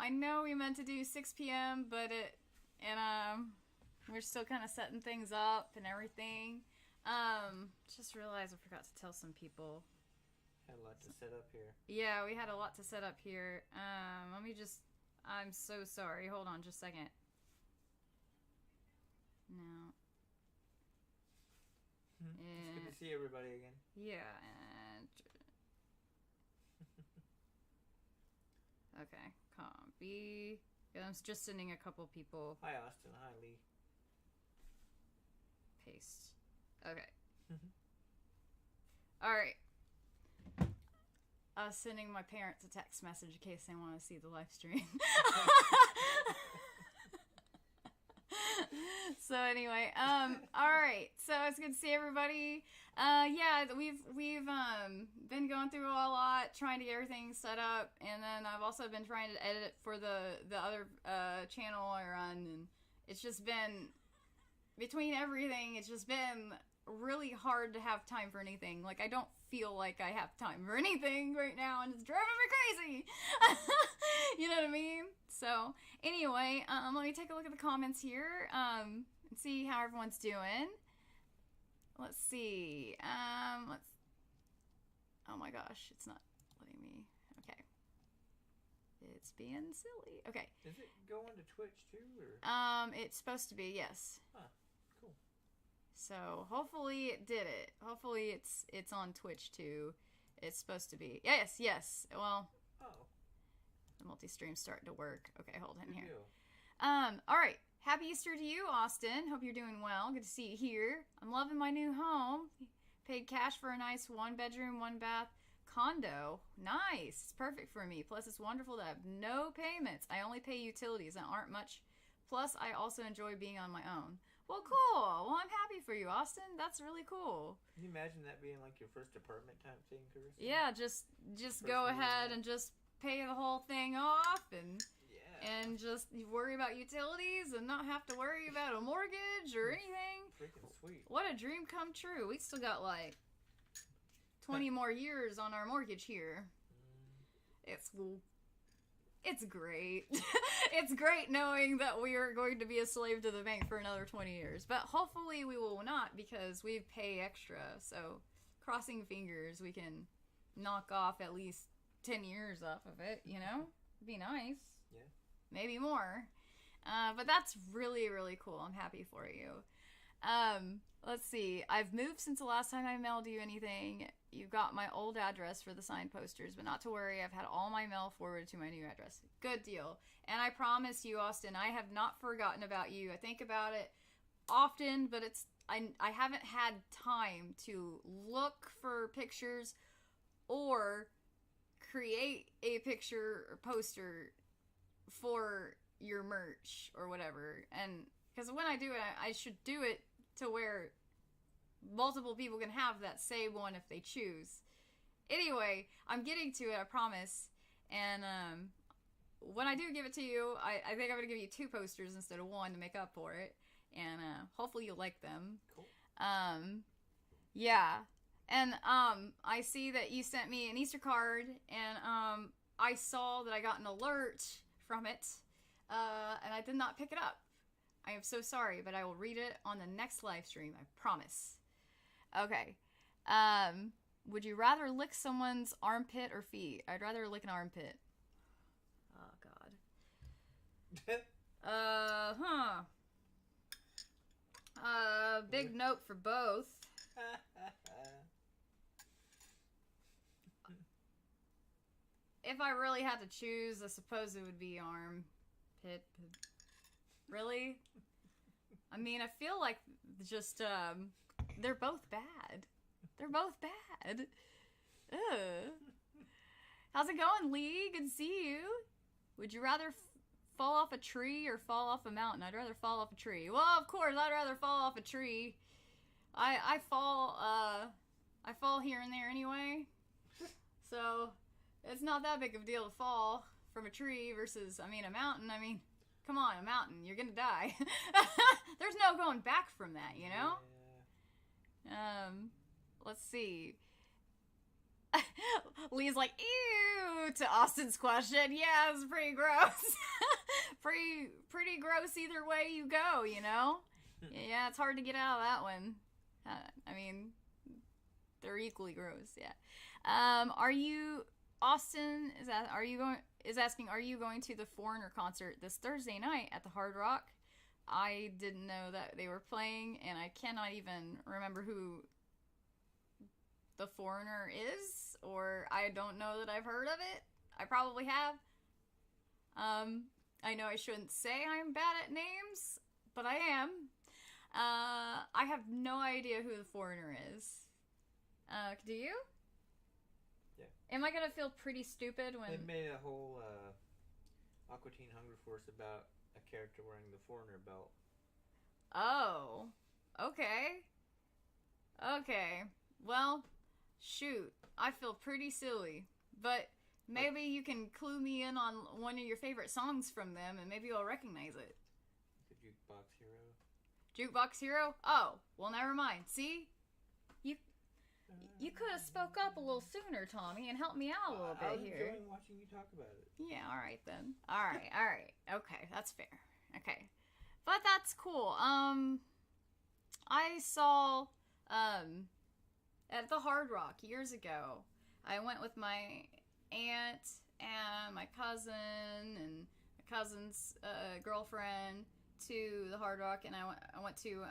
I know we meant to do 6 p.m., but we're still kind of setting things up and everything. Just realized I forgot to tell some people. Had a lot to set up here. Yeah, we had a lot to set up here. I'm so sorry. Hold on just a second. No. It's good to see everybody again. Yeah, and... Okay, copy. I'm just sending a couple people. Hi, Austin. Hi, Lee. Paste. Okay. Alright. I was sending my parents a text message in case they want to see the live stream. So anyway, alright, so it's good to see everybody. Yeah, we've been going through a lot, trying to get everything set up, and then I've also been trying to edit it for the other channel I run, and it's just been, between everything, it's just been really hard to have time for anything. Like, I don't feel like I have time for anything right now, and it's driving me crazy. You know what I mean? So, anyway, let me take a look at the comments here, and see how everyone's doing. Let's see. Oh my gosh, it's not letting me. Okay. It's being silly. Okay. Is it going to Twitch too, or? It's supposed to be, yes. Huh. Cool. So hopefully it did it. Hopefully it's on Twitch too. It's supposed to be. Yes. Well. Oh. The multi-stream's starting to work. Okay, hold on here. Deal. All right. Happy Easter to you, Austin. Hope you're doing well. Good to see you here. I'm loving my new home. Paid cash for a nice 1-bedroom, 1-bath condo. Nice. It's perfect for me. Plus, it's wonderful to have no payments. I only pay utilities that aren't much. Plus, I also enjoy being on my own. Well, cool. Well, I'm happy for you, Austin. That's really cool. Can you imagine that being like your first apartment type thing, Carissa? Yeah, just go ahead and just pay the whole thing off and just worry about utilities and not have to worry about a mortgage or anything. Freaking sweet. What a dream come true. We still got like 20 more years on our mortgage here. It's great. It's great knowing that we are going to be a slave to the bank for another 20 years. But hopefully we will not, because we pay extra. So crossing fingers, we can knock off at least 10 years off of it, you know? It'd be nice. Yeah. maybe more. But that's really, really cool. I'm happy for you. Let's see. I've moved since the last time I mailed you anything. You got my old address for the signed posters, but not to worry. I've had all my mail forwarded to my new address. Good deal. And I promise you, Austin, I have not forgotten about you. I think about it often, but I haven't had time to look for pictures or create a picture or poster for your merch or whatever. And because when I do it, I should do it to where multiple people can have that same one if they choose. Anyway, I'm getting to it, I promise. And when I do give it to you, I think I'm going to give you 2 posters instead of 1 to make up for it. And hopefully you'll like them. Cool. Yeah. And I see that you sent me an Easter card, and I saw that I got an alert from it, and I did not pick it up. I am so sorry, but I will read it on the next live stream, I promise. Okay. Would you rather lick someone's armpit or feet? I'd rather lick an armpit. Oh, God. Big note for both. If I really had to choose, I suppose it would be armpit. Really? I mean, I feel like just, they're both bad. They're both bad. Ugh. How's it going, Lee? Good to see you. Would you rather fall off a tree or fall off a mountain? I'd rather fall off a tree. Well, of course, I'd rather fall off a tree. I fall here and there anyway. So, it's not that big of a deal to fall from a tree versus, I mean, a mountain. I mean, come on, a mountain. You're gonna die. There's no going back from that, you know? Yeah. Let's see. Lee's like, ew, to Austin's question. Yeah, it's pretty gross. pretty gross either way you go, you know? Yeah, it's hard to get out of that one. I mean, they're equally gross, yeah. Austin is asking, are you going to the Foreigner concert this Thursday night at the Hard Rock? I didn't know that they were playing, and I cannot even remember who the Foreigner is, or I don't know that I've heard of it. I probably have. I know I shouldn't say I'm bad at names, but I am. I have no idea who the Foreigner is. Do you? Yeah. Am I gonna feel pretty stupid when... They made a whole Aqua Teen Hunger Force about a character wearing the Foreigner belt. Oh. Okay. Okay. Well, shoot. I feel pretty silly. But maybe you can clue me in on one of your favorite songs from them, and maybe I'll recognize it. The Jukebox Hero. Jukebox Hero? Oh, well, never mind. See? You could have spoke up a little sooner, Tommy, and helped me out a little bit here. I was enjoying watching you talk about it. Yeah, alright then. Alright. Okay, that's fair. Okay. But that's cool. I saw, at the Hard Rock years ago, I went with my aunt and my cousin and my cousin's girlfriend to the Hard Rock, and I went to,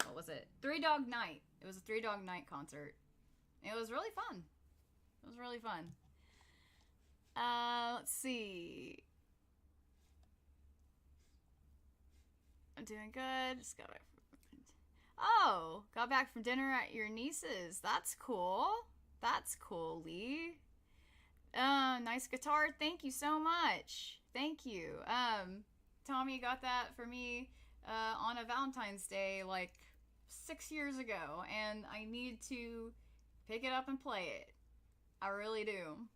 what was it? Three Dog Night. It was a Three Dog Night concert. It was really fun. It was really fun. Let's see. I'm doing good. Just got back got back from dinner at your niece's. That's cool. That's cool, Lee. Nice guitar. Thank you so much. Thank you. Tommy got that for me on a Valentine's Day like 6 years ago, and I need to pick it up and play it. I really do.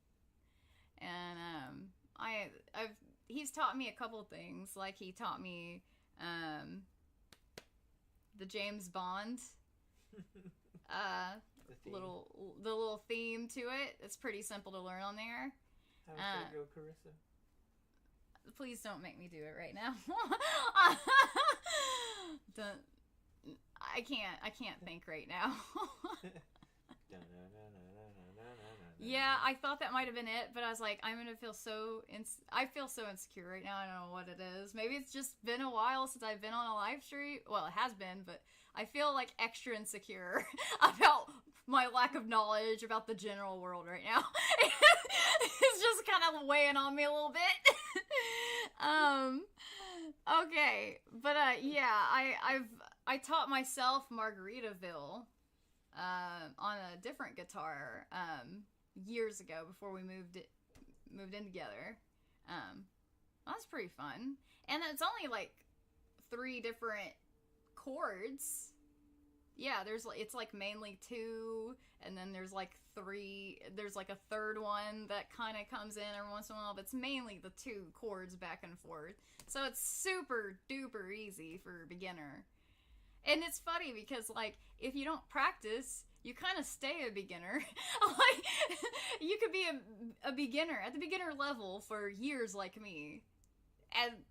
And he's taught me a couple things. Like he taught me the James Bond the little theme to it. It's pretty simple to learn on there. How does that go, Carissa? Please don't make me do it right now. I can't think right now. Yeah, I thought that might have been it, but I was like, I'm gonna feel so I feel so insecure right now. I don't know what it is. Maybe it's just been a while since I've been on a live stream. Well, it has been, but I feel like extra insecure about my lack of knowledge about the general world right now. It's just kind of weighing on me a little bit. Okay, but yeah, I taught myself Margaritaville on a different guitar years ago before we moved in together. That's pretty fun, and it's only like 3 different chords. Yeah, it's like mainly 2, and then there's like 3. There's like a third one that kind of comes in every once in a while, but it's mainly the 2 chords back and forth. So it's super duper easy for a beginner. And it's funny because, like, if you don't practice, you kind of stay a beginner. Like, you could be a beginner at the beginner level for years like me. And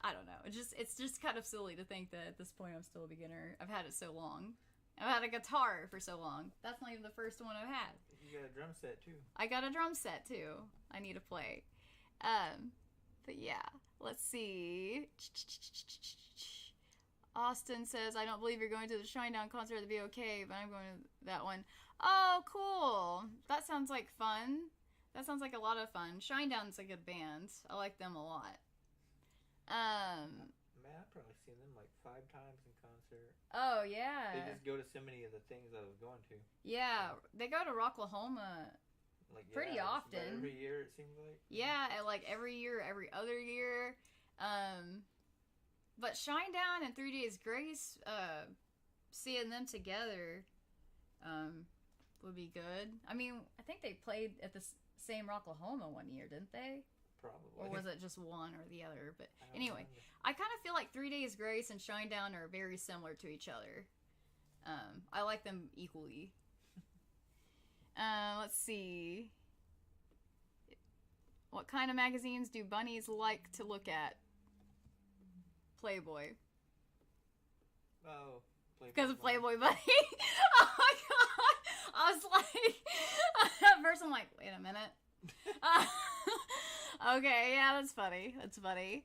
I don't know. It's just kind of silly to think that at this point I'm still a beginner. I've had it so long. I've had a guitar for so long. That's not even the first one I've had. You got a drum set too. I got a drum set too. I need to play. But yeah, let's see. Austin says, I don't believe you're going to the Shinedown concert at the BOK, but I'm going to that one. Oh, cool. That sounds like fun. That sounds like a lot of fun. Shinedown's a good band. I like them a lot. Man, I've probably seen them like 5 times in concert. Oh, yeah. They just go to so many of the things I was going to. Yeah, they go to Rocklahoma like pretty often. Every year, it seems like. Yeah, like every year, every other year. But Shinedown and 3 Days Grace, seeing them together, would be good. I mean, I think they played at the same Rocklahoma one year, didn't they? Probably. Or was it just one or the other? But anyway, remember. I kind of feel like 3 Days Grace and Shinedown are very similar to each other. I like them equally. Let's see. What kind of magazines do bunnies like to look at? Playboy. Oh, Playboy. Because of Playboy Bunny. Oh my god! I was like, at first I'm like, wait a minute. Okay, yeah, that's funny. That's funny.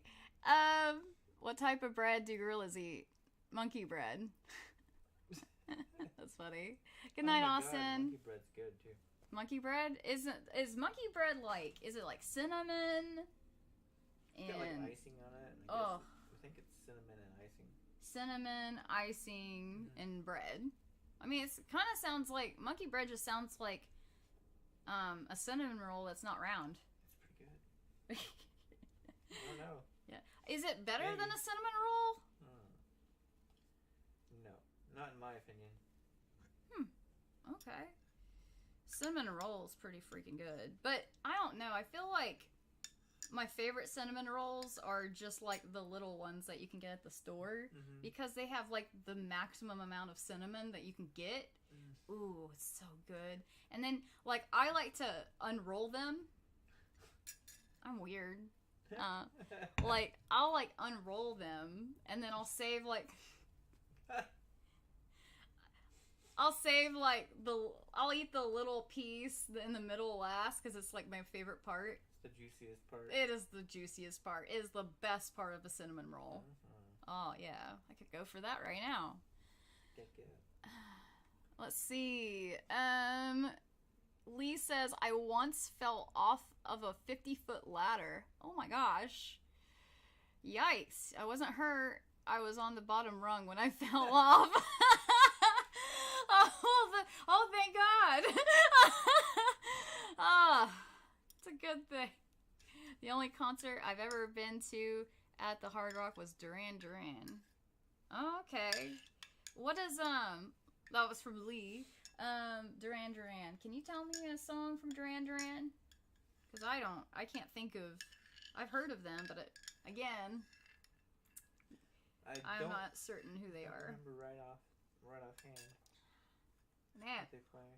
What type of bread do gorillas eat? Monkey bread. That's funny. Good night, Austin. God, monkey bread's good too. Monkey bread is monkey bread like? Is it like cinnamon? It's got like icing on it. Oh. I think it's cinnamon and icing. Cinnamon, icing, and bread. I mean, it kind of sounds like monkey bread. Just sounds like a cinnamon roll that's not round. It's pretty good. I don't know. Yeah, is it better Maybe. than a cinnamon roll? No, not in my opinion. Okay. Cinnamon roll is pretty freaking good, but I don't know. I feel like my favorite cinnamon rolls are just like the little ones that you can get at the store because they have like the maximum amount of cinnamon that you can get. Ooh, it's so good. And then like I like to unroll them. I'm weird. Like I'll like unroll them and then I'll save like I'll eat the little piece in the middle last because it's like my favorite part. The juiciest part. It is the juiciest part. It is the best part of a cinnamon roll. Oh yeah, I could go for that right now. Let's see. Lee says, I once fell off of a 50-foot ladder. Oh my gosh. Yikes. I wasn't hurt. I was on the bottom rung when I fell off. Oh, thank God. It's a good thing. The only concert I've ever been to at the Hard Rock was Duran Duran. Oh, okay. What is, that was from Lee. Duran Duran. Can you tell me a song from Duran Duran? Because I can't think of, I've heard of them, but again, I'm not certain who they are. I remember right offhand. Yeah. What they play.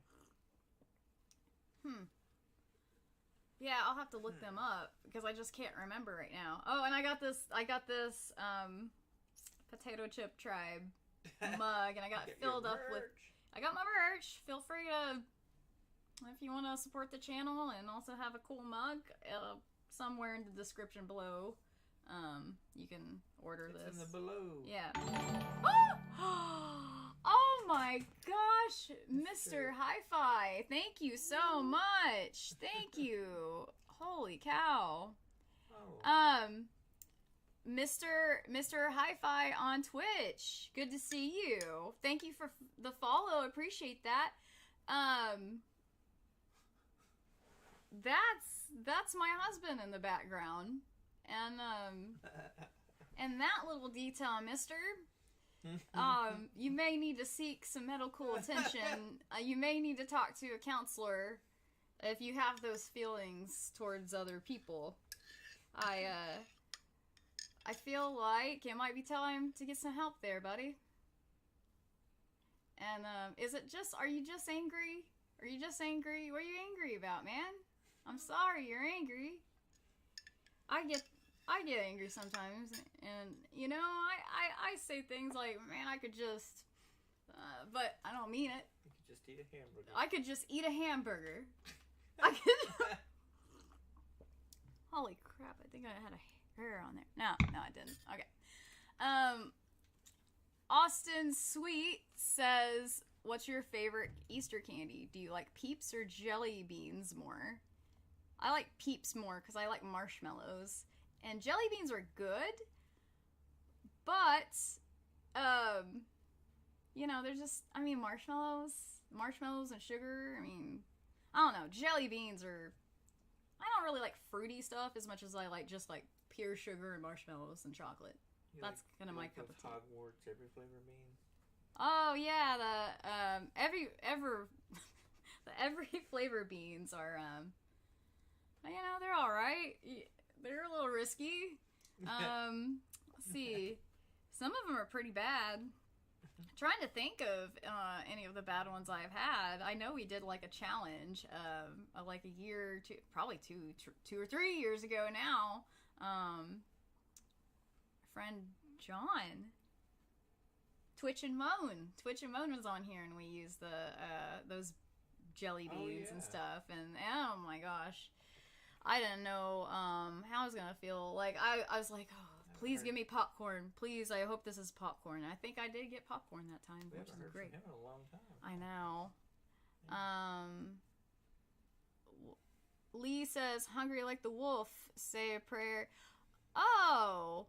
Yeah, I'll have to look them up because I just can't remember right now. Oh, and I got this Potato Chip Tribe mug, and I got filled up with. I got my merch. Feel free to if you want to support the channel and also have a cool mug, somewhere in the description below, you can order this. It's in the below. Yeah. Oh my gosh, Mr. Hi-Fi, thank you so much. Thank you. Holy cow. Oh. Mr. Hi-Fi on Twitch. Good to see you. Thank you for the follow. Appreciate that. That's my husband in the background. And that little detail, mister. You may need to seek some medical attention. You may need to talk to a counselor if you have those feelings towards other people. I feel like it might be time to get some help there, buddy. And, are you just angry? Are you just angry? What are you angry about, man? I'm sorry you're angry. I get angry sometimes, and, you know, I say things like, man, I could just, but I don't mean it. You could just eat a hamburger. I could just eat a hamburger. I could... Holy crap, I think I had a hair on there. No, I didn't. Okay. Austin Sweet says, what's your favorite Easter candy? Do you like Peeps or jelly beans more? I like Peeps more because I like marshmallows. And jelly beans are good, but, you know, they're just, I mean, marshmallows and sugar, I mean, I don't know, jelly beans are, I don't really like fruity stuff as much as I like just like pure sugar and marshmallows and chocolate. That's kind of my cup of tea. Hogwarts every flavor beans. Oh yeah, the every flavor beans are, you know, they're all right. They're a little risky. Let's see. Some of them are pretty bad. I'm trying to think of any of the bad ones I've had. I know we did like a challenge like a year, probably two or 3 years ago now. My friend John, Twitch and Moan was on here, and we used those jelly beans and stuff. And oh my gosh. I didn't know how I was gonna feel. Like I was like, oh, please give me popcorn, please. I hope this is popcorn. I think I did get popcorn that time, which is great. We haven't heard from him in a long time. I know. Yeah. Lee says, "Hungry like the wolf. Say a prayer." Oh,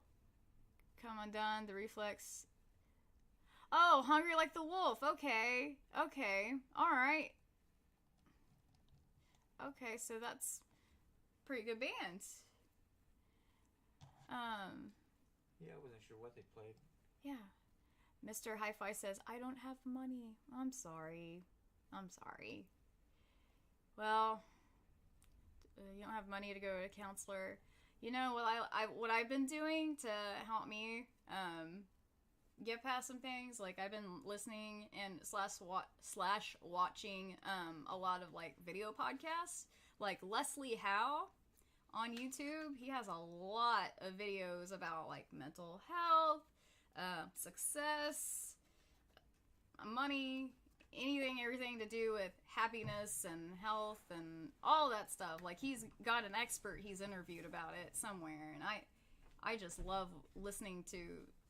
come undone. The reflex. Oh, hungry like the wolf. Okay. All right. Okay, so that's pretty good band. Yeah, I wasn't sure what they played. Yeah. Mr. Hi-Fi says, I don't have money. I'm sorry. Well, you don't have money to go to a counselor. You know what I've been doing to help me get past some things? Like, I've been listening and slash watching a lot of like video podcasts. Like Leslie Howe on YouTube, he has a lot of videos about like mental health, success, money, everything to do with happiness and health and all that stuff. Like, he's got an expert he's interviewed about it somewhere, and I just love listening to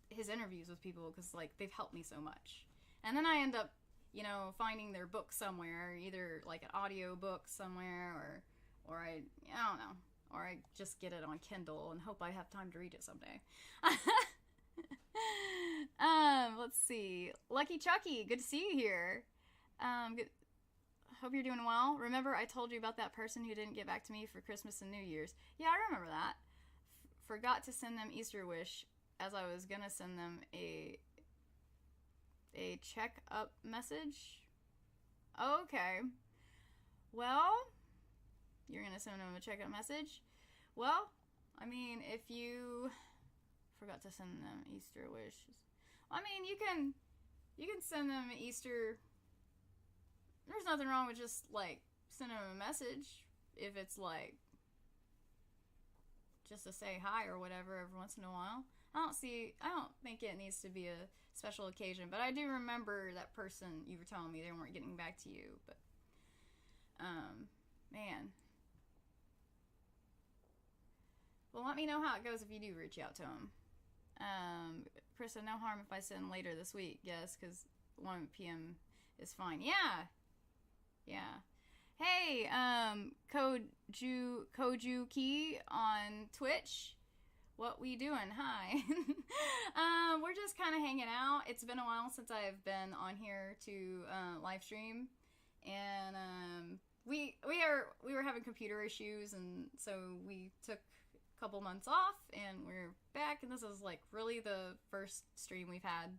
his interviews with people because like they've helped me so much. And then I end up, you know, finding their book somewhere, either like an audio book somewhere, or I don't know, or I just get it on Kindle and hope I have time to read it someday. Let's see. Lucky Chucky, good to see you here. Hope you're doing well. Remember I told you about that person who didn't get back to me for Christmas and New Year's? Yeah, I remember that. Forgot to send them Easter wish, as I was gonna send them a check-up message. Okay. Well, you're gonna send them a check-up message? Well, I mean, if you forgot to send them Easter wishes, I mean, you can send them an Easter. There's nothing wrong with just like sending them a message if it's like just to say hi or whatever every once in a while. I don't think it needs to be a special occasion, but I do remember that person you were telling me they weren't getting back to you. But Man. Well, let me know how it goes if you do reach out to him. Carissa, no harm if I send later this week. Yes, because 1 p.m. is fine. Yeah. Yeah. Hey, Kojuki on Twitch. What we doing? Hi. We're just kind of hanging out. It's been a while since I've been on here to live stream, and we were having computer issues, and so we took a couple months off, and we're back. And this is like really the first stream we've had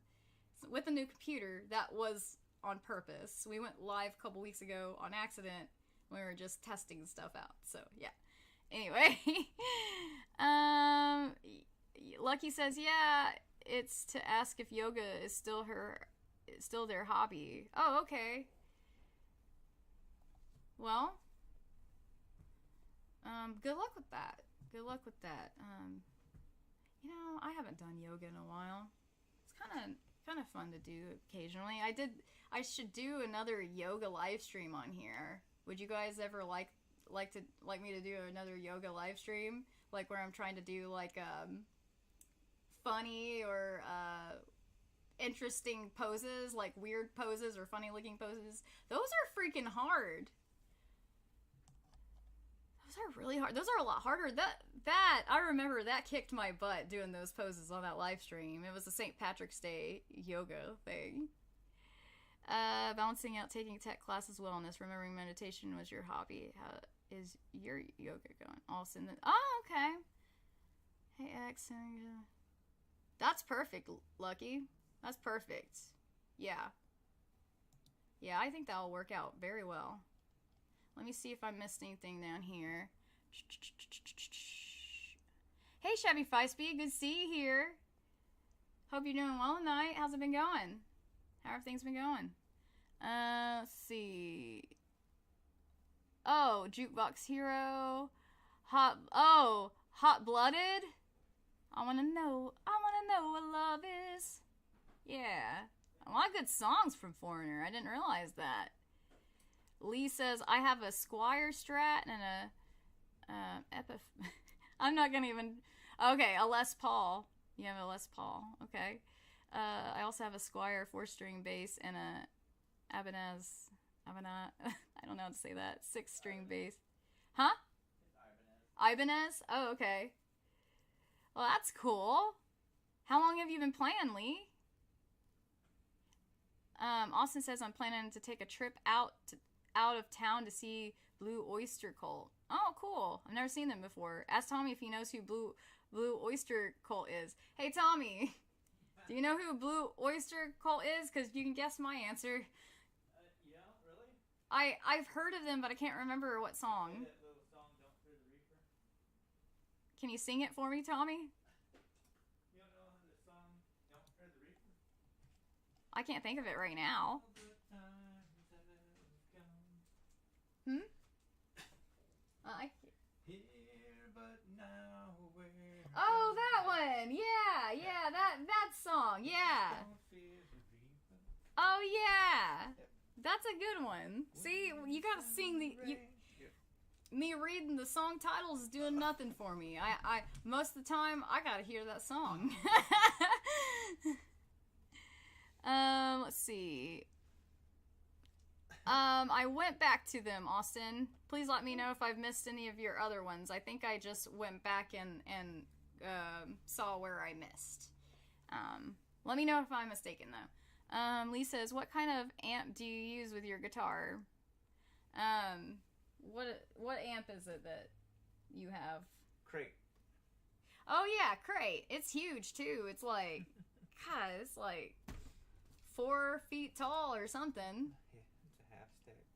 with a new computer that was on purpose. We went live a couple weeks ago on accident. We were just testing stuff out. So yeah. Anyway, Lucky says, yeah, it's to ask if yoga is still their hobby. Oh, okay. Well, good luck with that. Good luck with that. You know, I haven't done yoga in a while. It's kind of fun to do occasionally. I should do another yoga live stream on here. Would you guys ever like me to do another yoga live stream, like where I'm trying to do like funny or interesting poses, like weird poses or funny looking poses? Those are freaking hard. Those are really hard. Those are a lot harder. That I remember that kicked my butt doing those poses on that live stream. It was the St. Patrick's Day yoga thing. Balancing out taking tech classes, wellness, remembering meditation was your hobby. How is your yoga going? Also, oh, okay. Hey, X. That's perfect, Lucky. That's perfect. Yeah. Yeah, I think that'll work out very well. Let me see if I missed anything down here. Hey, Shabby Feisty. Good to see you here. Hope you're doing well tonight. How's it been going? How have things been going? Let's see. Oh, Jukebox Hero. Hot Blooded. I wanna know what love is. Yeah. A lot of good songs from Foreigner. I didn't realize that. Lee says, I have a Squire Strat and a I'm not gonna even. Okay, a Les Paul. You have a Les Paul. Okay. I also have a Squire 4-string bass and a Ibanez. I don't know how to say that. 6-string bass. Huh? Ibanez? Oh, okay. Well, that's cool. How long have you been playing, Lee? Austin says, I'm planning to take a trip out of town to see Blue Oyster Cult. Oh, cool. I've never seen them before. Ask Tommy if he knows who Blue Oyster Cult is. Hey, Tommy. Do you know who Blue Oyster Cult is? Because you can guess my answer. Yeah, really? I've heard of them, but I can't remember what song. That little song, Don't Fear the Reaper. Can you sing it for me, Tommy? You don't know the song, Don't Fear the Reaper? I can't think of it right now. Here, but now, where Oh, that one. Yeah, that song. Yeah. Oh, yeah. That's a good one. See, you gotta sing me reading the song titles is doing nothing for me. I most of the time I gotta hear that song. Let's see. I went back to them, Austin. Please let me know if I've missed any of your other ones. I think I just went back and saw where I missed. Let me know if I'm mistaken, though. Lee says, what kind of amp do you use with your guitar? What amp is it that you have? Crate. Oh, yeah, Crate. It's huge, too. It's like, God, it's like 4 feet tall or something. Yeah, it's a half stack.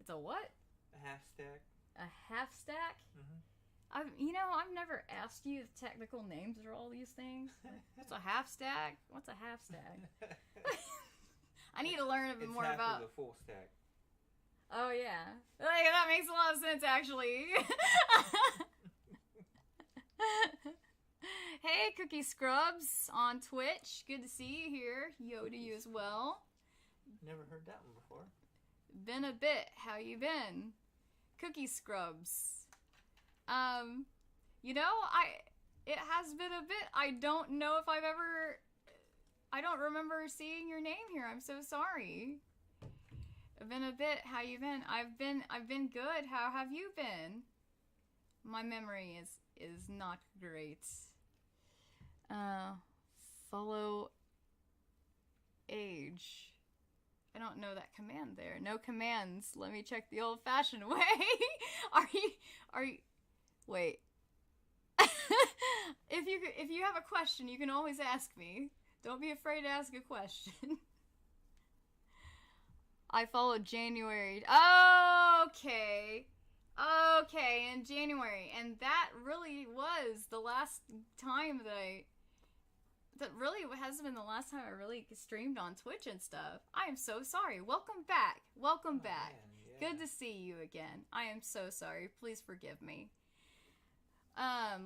It's a what? A half stack. A half stack? Mm-hmm. I've never asked you the technical names for all these things. Like, what's a half stack? What's a half stack? I need to learn a bit more about. It's half of the full stack. Oh yeah, like, that makes a lot of sense actually. Hey, Cookie Scrubs on Twitch. Good to see you here. Yo to you as well. Never heard that one before. been a bit. How you been? Cookie Scrubs. You know, it has been a bit. I don't know if I don't remember seeing your name here. I'm so sorry. It's been a bit. How you been? I've been good. How have you been? My memory is not great. Follow age. I don't know that command there. No commands. Let me check the old-fashioned way. Are you wait. If you have a question, you can always ask me. Don't be afraid to ask a question. I followed January. Okay. Okay, in January. And that really was the last time that really has been the last time I really streamed on Twitch and stuff. I am so sorry. Welcome back. Welcome back. Man, yeah. Good to see you again. I am so sorry. Please forgive me.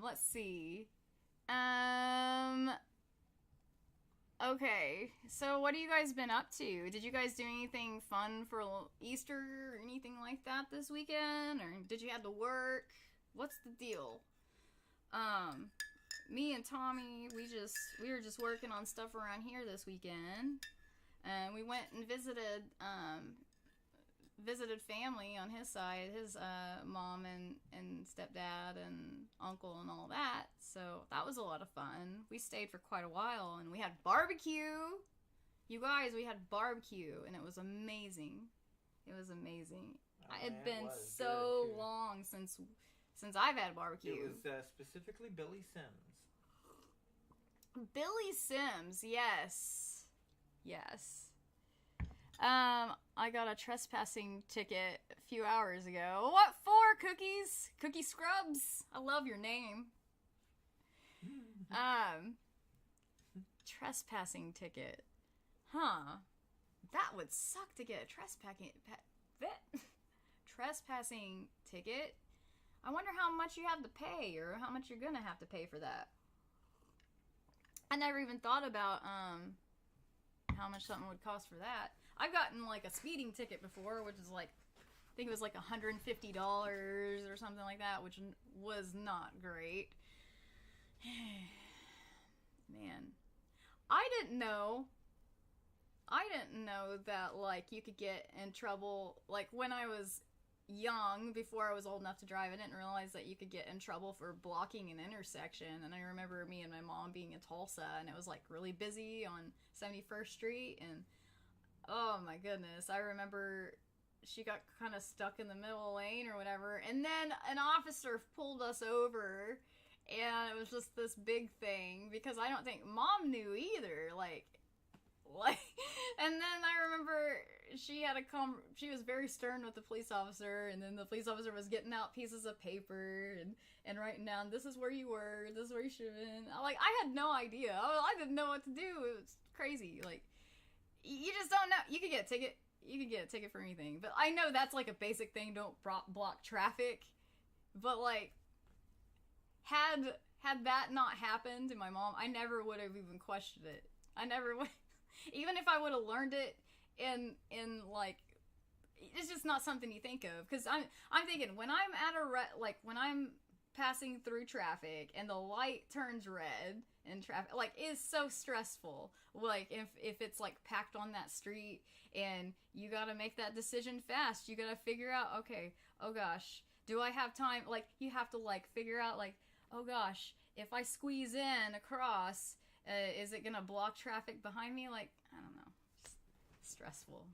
Let's see. Okay, so what have you guys been up to? Did you guys do anything fun for Easter or anything like that this weekend? Or did you have to work? What's the deal? Me and Tommy, we were just working on stuff around here this weekend. And we went and visited family on his side, his mom and stepdad and uncle and all that. So that was a lot of fun. We stayed for quite a while and we had barbecue. You guys, we had barbecue and it was amazing. It was amazing. It had been so long since I've had barbecue. It was specifically Billy Sims. Billy Sims, yes. Yes. I got a trespassing ticket a few hours ago. What for, Cookies? Cookie Scrubs? I love your name. Trespassing ticket. Huh. That would suck to get a trespassing ticket. I wonder how much you have to pay or how much you're gonna have to pay for that. I never even thought about, how much something would cost for that. I've gotten like a speeding ticket before, which is like, I think it was like $150 or something like that, which was not great. Man, I didn't know that like you could get in trouble, like when I was young, before I was old enough to drive, I didn't realize that you could get in trouble for blocking an intersection. And I remember me and my mom being in Tulsa and it was like really busy on 71st Street and oh my goodness, I remember she got kind of stuck in the middle lane or whatever, and then an officer pulled us over, and it was just this big thing, because I don't think Mom knew either, like, and then I remember she was very stern with the police officer, and then the police officer was getting out pieces of paper, and writing down, this is where you were, this is where you should have been, like, I had no idea, I didn't know what to do, it was crazy, like, you just don't know. You could get a ticket. You could get a ticket for anything. But I know that's like a basic thing. Don't block traffic. But like, had that not happened to my mom, I never would have even questioned it. I never would. Even if I would have learned it in like, it's just not something you think of. Because I'm thinking when I'm at when I'm passing through traffic and the light turns red and traffic like is so stressful, like if it's like packed on that street and you gotta make that decision fast, you gotta figure out, okay, oh gosh, do I have time, like you have to like figure out like, oh gosh, if I squeeze in across, is it gonna block traffic behind me, like I don't know, stressful.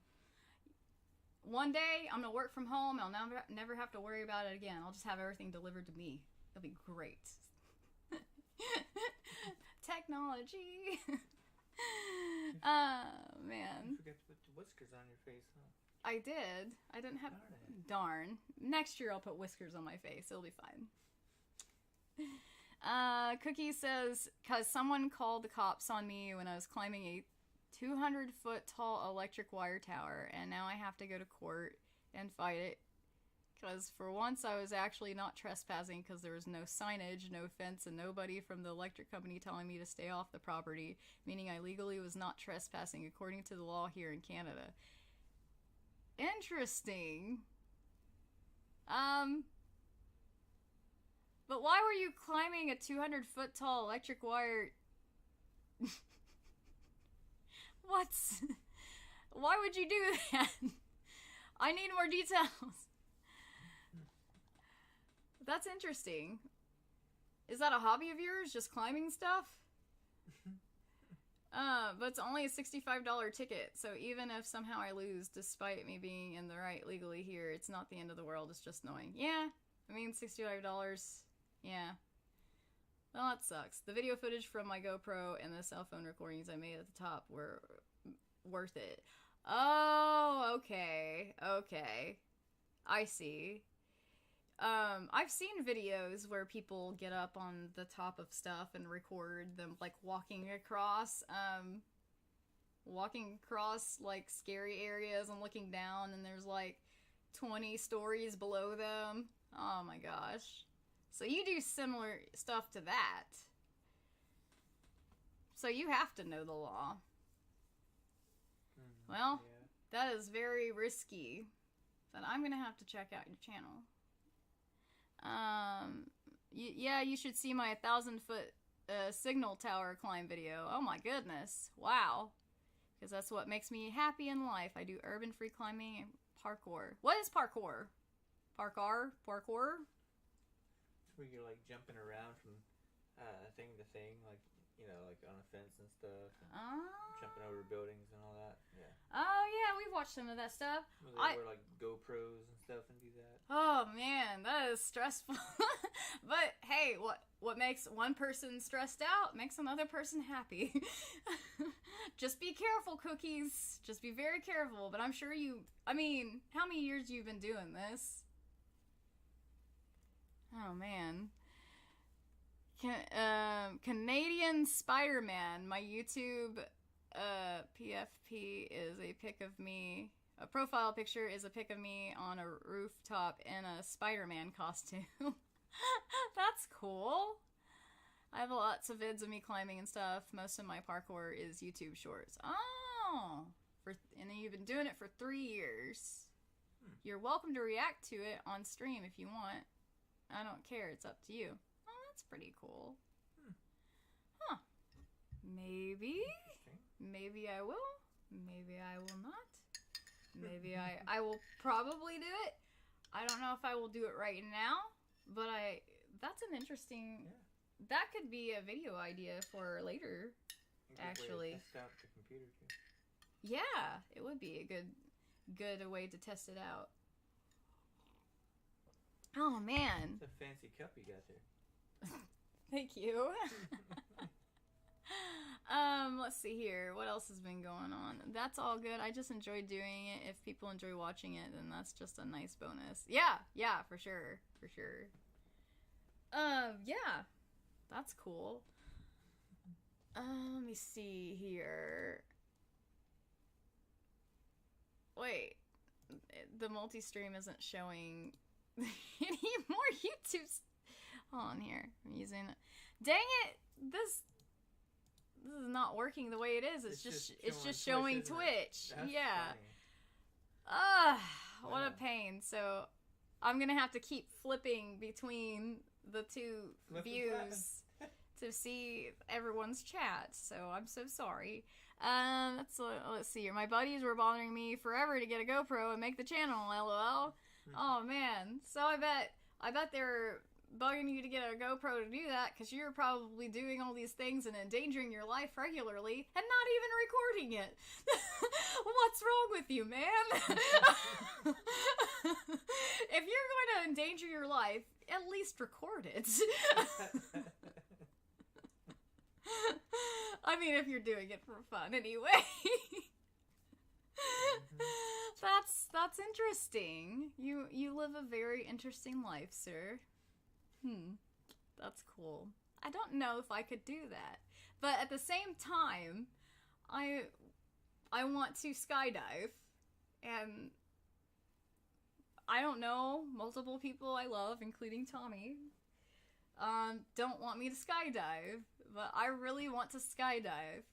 One day I'm gonna work from home, I'll never have to worry about it again, I'll just have everything delivered to me. It'll be great. Technology. Man. You forgot to put the whiskers on your face, huh? I did. I didn't have... Darn. Next year I'll put whiskers on my face. It'll be fine. Cookie says, because someone called the cops on me when I was climbing a 200-foot tall electric wire tower, and now I have to go to court and fight it. Because for once I was actually not trespassing because there was no signage, no fence, and nobody from the electric company telling me to stay off the property, meaning I legally was not trespassing according to the law here in Canada. Interesting. But why were you climbing a 200-foot tall electric wire? Why would you do that? I need more details. That's interesting. Is that a hobby of yours? Just climbing stuff? But it's only a $65 ticket, so even if somehow I lose, despite me being in the right legally here, it's not the end of the world, it's just annoying. Yeah, I mean, $65, yeah. Well, that sucks. The video footage from my GoPro and the cell phone recordings I made at the top were worth it. Oh, okay. I see. I've seen videos where people get up on the top of stuff and record them, like, walking across, like, scary areas and looking down, and there's, like, 20 stories below them. Oh my gosh. So you do similar stuff to that. So you have to know the law. Well, yeah. That is very risky. But I'm gonna have to check out your channel. Yeah, you should see my 1,000-foot signal tower climb video. Oh my goodness. Wow. Because that's what makes me happy in life. I do urban free climbing and parkour. What is parkour? Parkour? It's where you're like jumping around from thing to thing, like, you know, like on a fence and stuff. And jumping over buildings and all that. Yeah. Oh yeah, we've watched some of that stuff. They wear like GoPros and stuff and do that. Oh man, that is stressful. But hey, what makes one person stressed out makes another person happy. Just be careful, Cookies. Just be very careful. But I'm sure how many years you've been doing this? Oh man. Canadian Spider-Man. My YouTube PFP is a pic of me. A profile picture is a pic of me on a rooftop in a Spider-Man costume. That's cool. I have lots of vids of me climbing and stuff. Most of my parkour is YouTube shorts. Oh! And you've been doing it for 3 years. You're welcome to react to it on stream if you want. I don't care. It's up to you. Oh, that's pretty cool. Huh. Maybe I will. Maybe I will not. Maybe I will probably do it. I don't know if I will do it right now, but that's an interesting, that could be a video idea for later, actually. Test out the computer too. Yeah, it would be a good way to test it out. Oh man. It's a fancy cup you got there. Thank you. Let's see here. What else has been going on? That's all good. I just enjoyed doing it. If people enjoy watching it, then that's just a nice bonus. Yeah, for sure. Yeah. That's cool. Let me see here. Wait. The multi-stream isn't showing any more YouTube's. Hold on here. I'm using it. Dang it! This is not working the way it is. It's just showing Twitch. Yeah. What a pain. So I'm gonna have to keep flipping between the two views to see everyone's chat. So I'm so sorry. Let's see here. My buddies were bothering me forever to get a GoPro and make the channel. LOL. Oh man. So I bet they're bugging you to get a GoPro to do that because you're probably doing all these things and endangering your life regularly and not even recording it. What's wrong with you, man? If you're going to endanger your life, at least record it. I mean, if you're doing it for fun anyway. That's interesting. You live a very interesting life, sir. That's cool. I don't know if I could do that. But at the same time, I want to skydive. And I don't know, multiple people I love, including Tommy, don't want me to skydive. But I really want to skydive.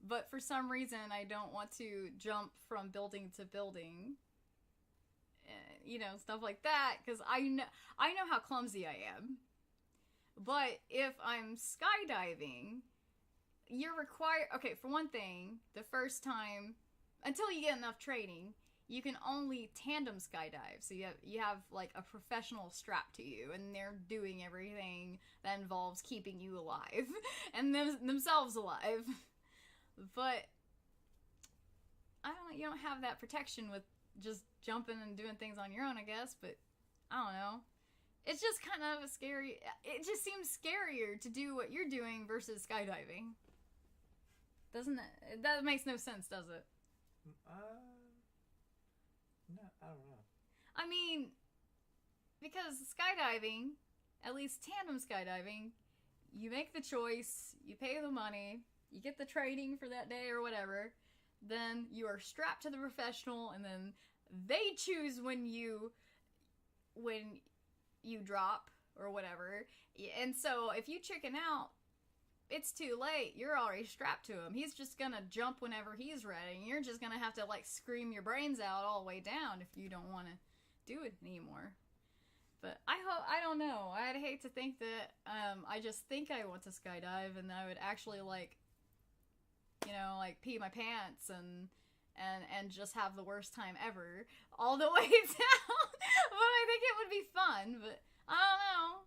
But for some reason, I don't want to jump from building to building. stuff like that, because I know how clumsy I am. But if I'm skydiving, you're required. Okay, for one thing, the first time, until you get enough training, you can only tandem skydive. So you have like a professional strapped to you, and they're doing everything that involves keeping you alive and themselves alive. But you don't have that protection with just jumping and doing things on your own, I guess. But I don't know. It's just kind of scary. It just seems scarier to do what you're doing versus skydiving. Doesn't it? That makes no sense, does it? No, I don't know. I mean, because skydiving, at least tandem skydiving, you make the choice, you pay the money, you get the training for that day or whatever, then you are strapped to the professional, and then they choose when you drop or whatever. And so if you chicken out, it's too late. You're already strapped to him. He's just gonna jump whenever he's ready, and you're just gonna have to like scream your brains out all the way down if you don't want to do it anymore. But I don't know. I'd hate to think that I just think I want to skydive, and I would actually like pee my pants and just have the worst time ever all the way down. But I think it would be fun. But I don't know.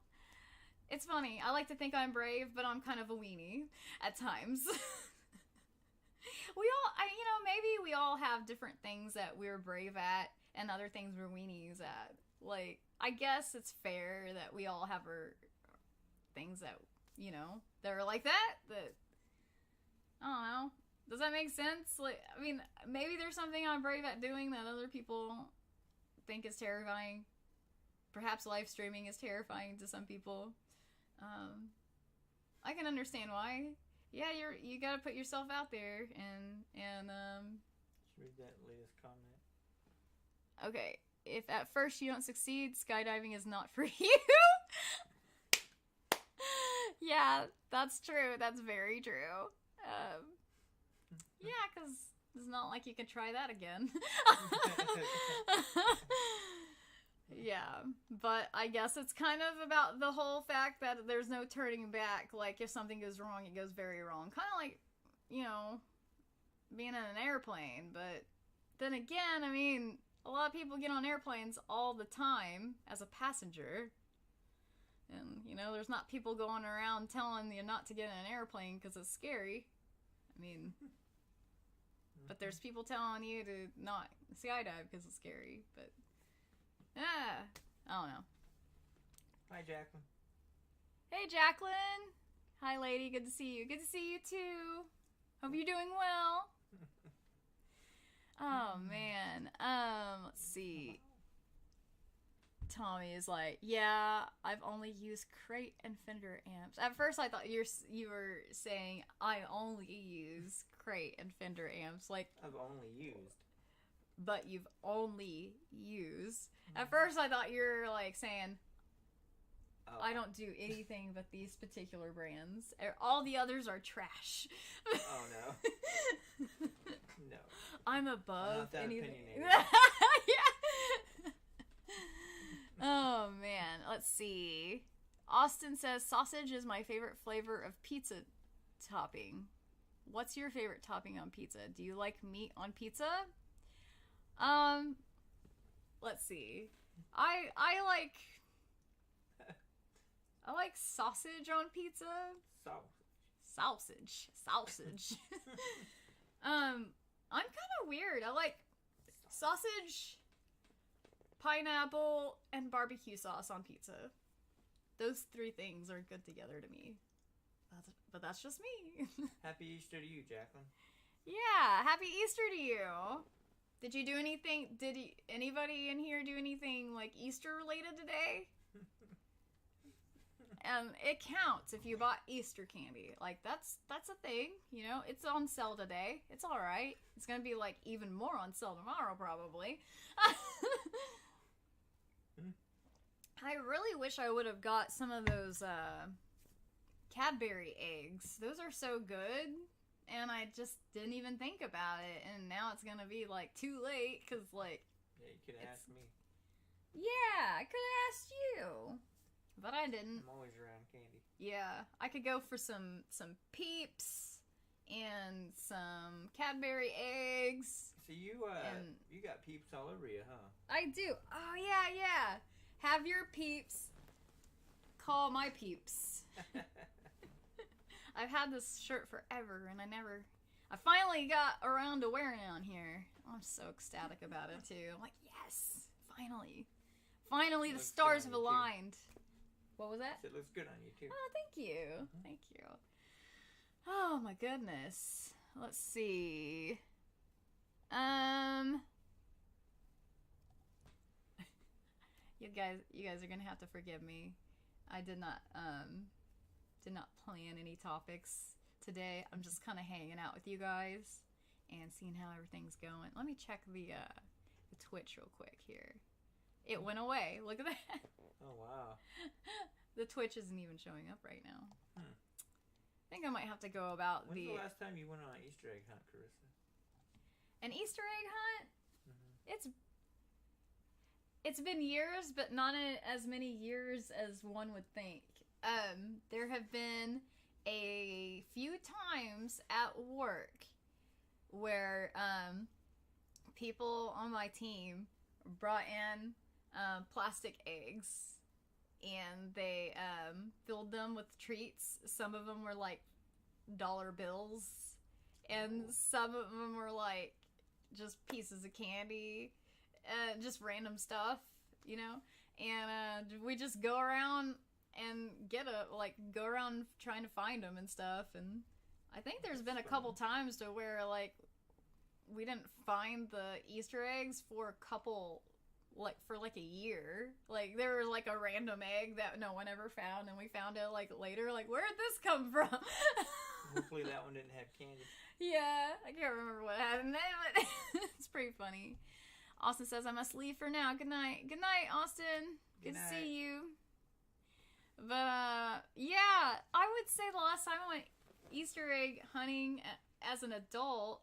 It's funny. I like to think I'm brave, but I'm kind of a weenie at times. Maybe we all have different things that we're brave at and other things we're weenies at. Like, I guess it's fair that we all have our things that, that are like that. I don't know. Does that make sense? Like, I mean, maybe there's something I'm brave at doing that other people think is terrifying. Perhaps live streaming is terrifying to some people. I can understand why. Yeah, you gotta put yourself out there and Let's read that latest comment. Okay, if at first you don't succeed, skydiving is not for you. Yeah, that's true. That's very true. Yeah, because it's not like you can try that again. Yeah, but I guess it's kind of about the whole fact that there's no turning back. Like, if something goes wrong, it goes very wrong. Kind of like, being in an airplane. But then again, I mean, a lot of people get on airplanes all the time as a passenger. And, there's not people going around telling you not to get in an airplane because it's scary. I mean, but there's people telling you to not skydive because it's scary. But I don't know. Hi, Jacqueline. Hey, Jacqueline. Hi, lady. Good to see you. Good to see you, too. Hope you're doing well. Oh, man. Let's see. Tommy is like, yeah, I've only used crate and Fender amps. At first, I thought you were saying I only use crate and Fender amps. Like, I've only used. But you've only used. At first, I thought you were like saying, I don't do anything but these particular brands. All the others are trash. Oh, no. No. I'm above anything. Yeah. Oh, man. Let's see. Austin says, sausage is my favorite flavor of pizza topping. What's your favorite topping on pizza? Do you like meat on pizza? Let's see. I like sausage on pizza. Sausage. I'm kind of weird. I like sausage, pineapple, and barbecue sauce on pizza. Those three things are good together to me. But that's just me. Happy Easter to you, Jacqueline. Yeah, happy Easter to you. Did you do anything? Did anybody in here do anything like Easter related today? It counts if you bought Easter candy. Like, that's a thing, It's on sale today. It's all right. It's gonna be like even more on sale tomorrow, probably. I really wish I would have got some of those Cadbury eggs. Those are so good. And I just didn't even think about it. And now it's going to be, like, too late. Because, like... Yeah, you could ask me. Yeah, I could have asked you. But I didn't. I'm always around candy. Yeah, I could go for some Peeps and some Cadbury eggs. So you got Peeps all over you, huh? I do. Oh yeah. Have your Peeps call my Peeps. I've had this shirt forever, and I finally got around to wearing it on here. I'm so ecstatic about it too. I'm like, yes, finally the stars have aligned. What was that? It looks good on you too. Oh, thank you. Mm-hmm. Thank you. Oh my goodness. Let's see. You guys are gonna have to forgive me. I did not plan any topics today. I'm just kind of hanging out with you guys and seeing how everything's going. Let me check the Twitch real quick here. It went away. Look at that. Oh, wow. The Twitch isn't even showing up right now. I think I might have to go about When's the last time you went on an Easter egg hunt, Carissa? An Easter egg hunt? Mm-hmm. It's been years, but not as many years as one would think. There have been a few times at work where people on my team brought in plastic eggs, and they filled them with treats. Some of them were like dollar bills, and some of them were like just pieces of candy, just random stuff, you know. And we just go around and go around trying to find them and stuff. And I think there's been a couple times to where like we didn't find the Easter eggs for a year. Like there was like a random egg that no one ever found, and we found it like later. Like, where did this come from? Hopefully that one didn't have candy. Yeah, I can't remember what happened there, but it's pretty funny. Austin says I must leave for now. Good night. Good night, Austin. Good to see you. But yeah, I would say the last time I went Easter egg hunting as an adult,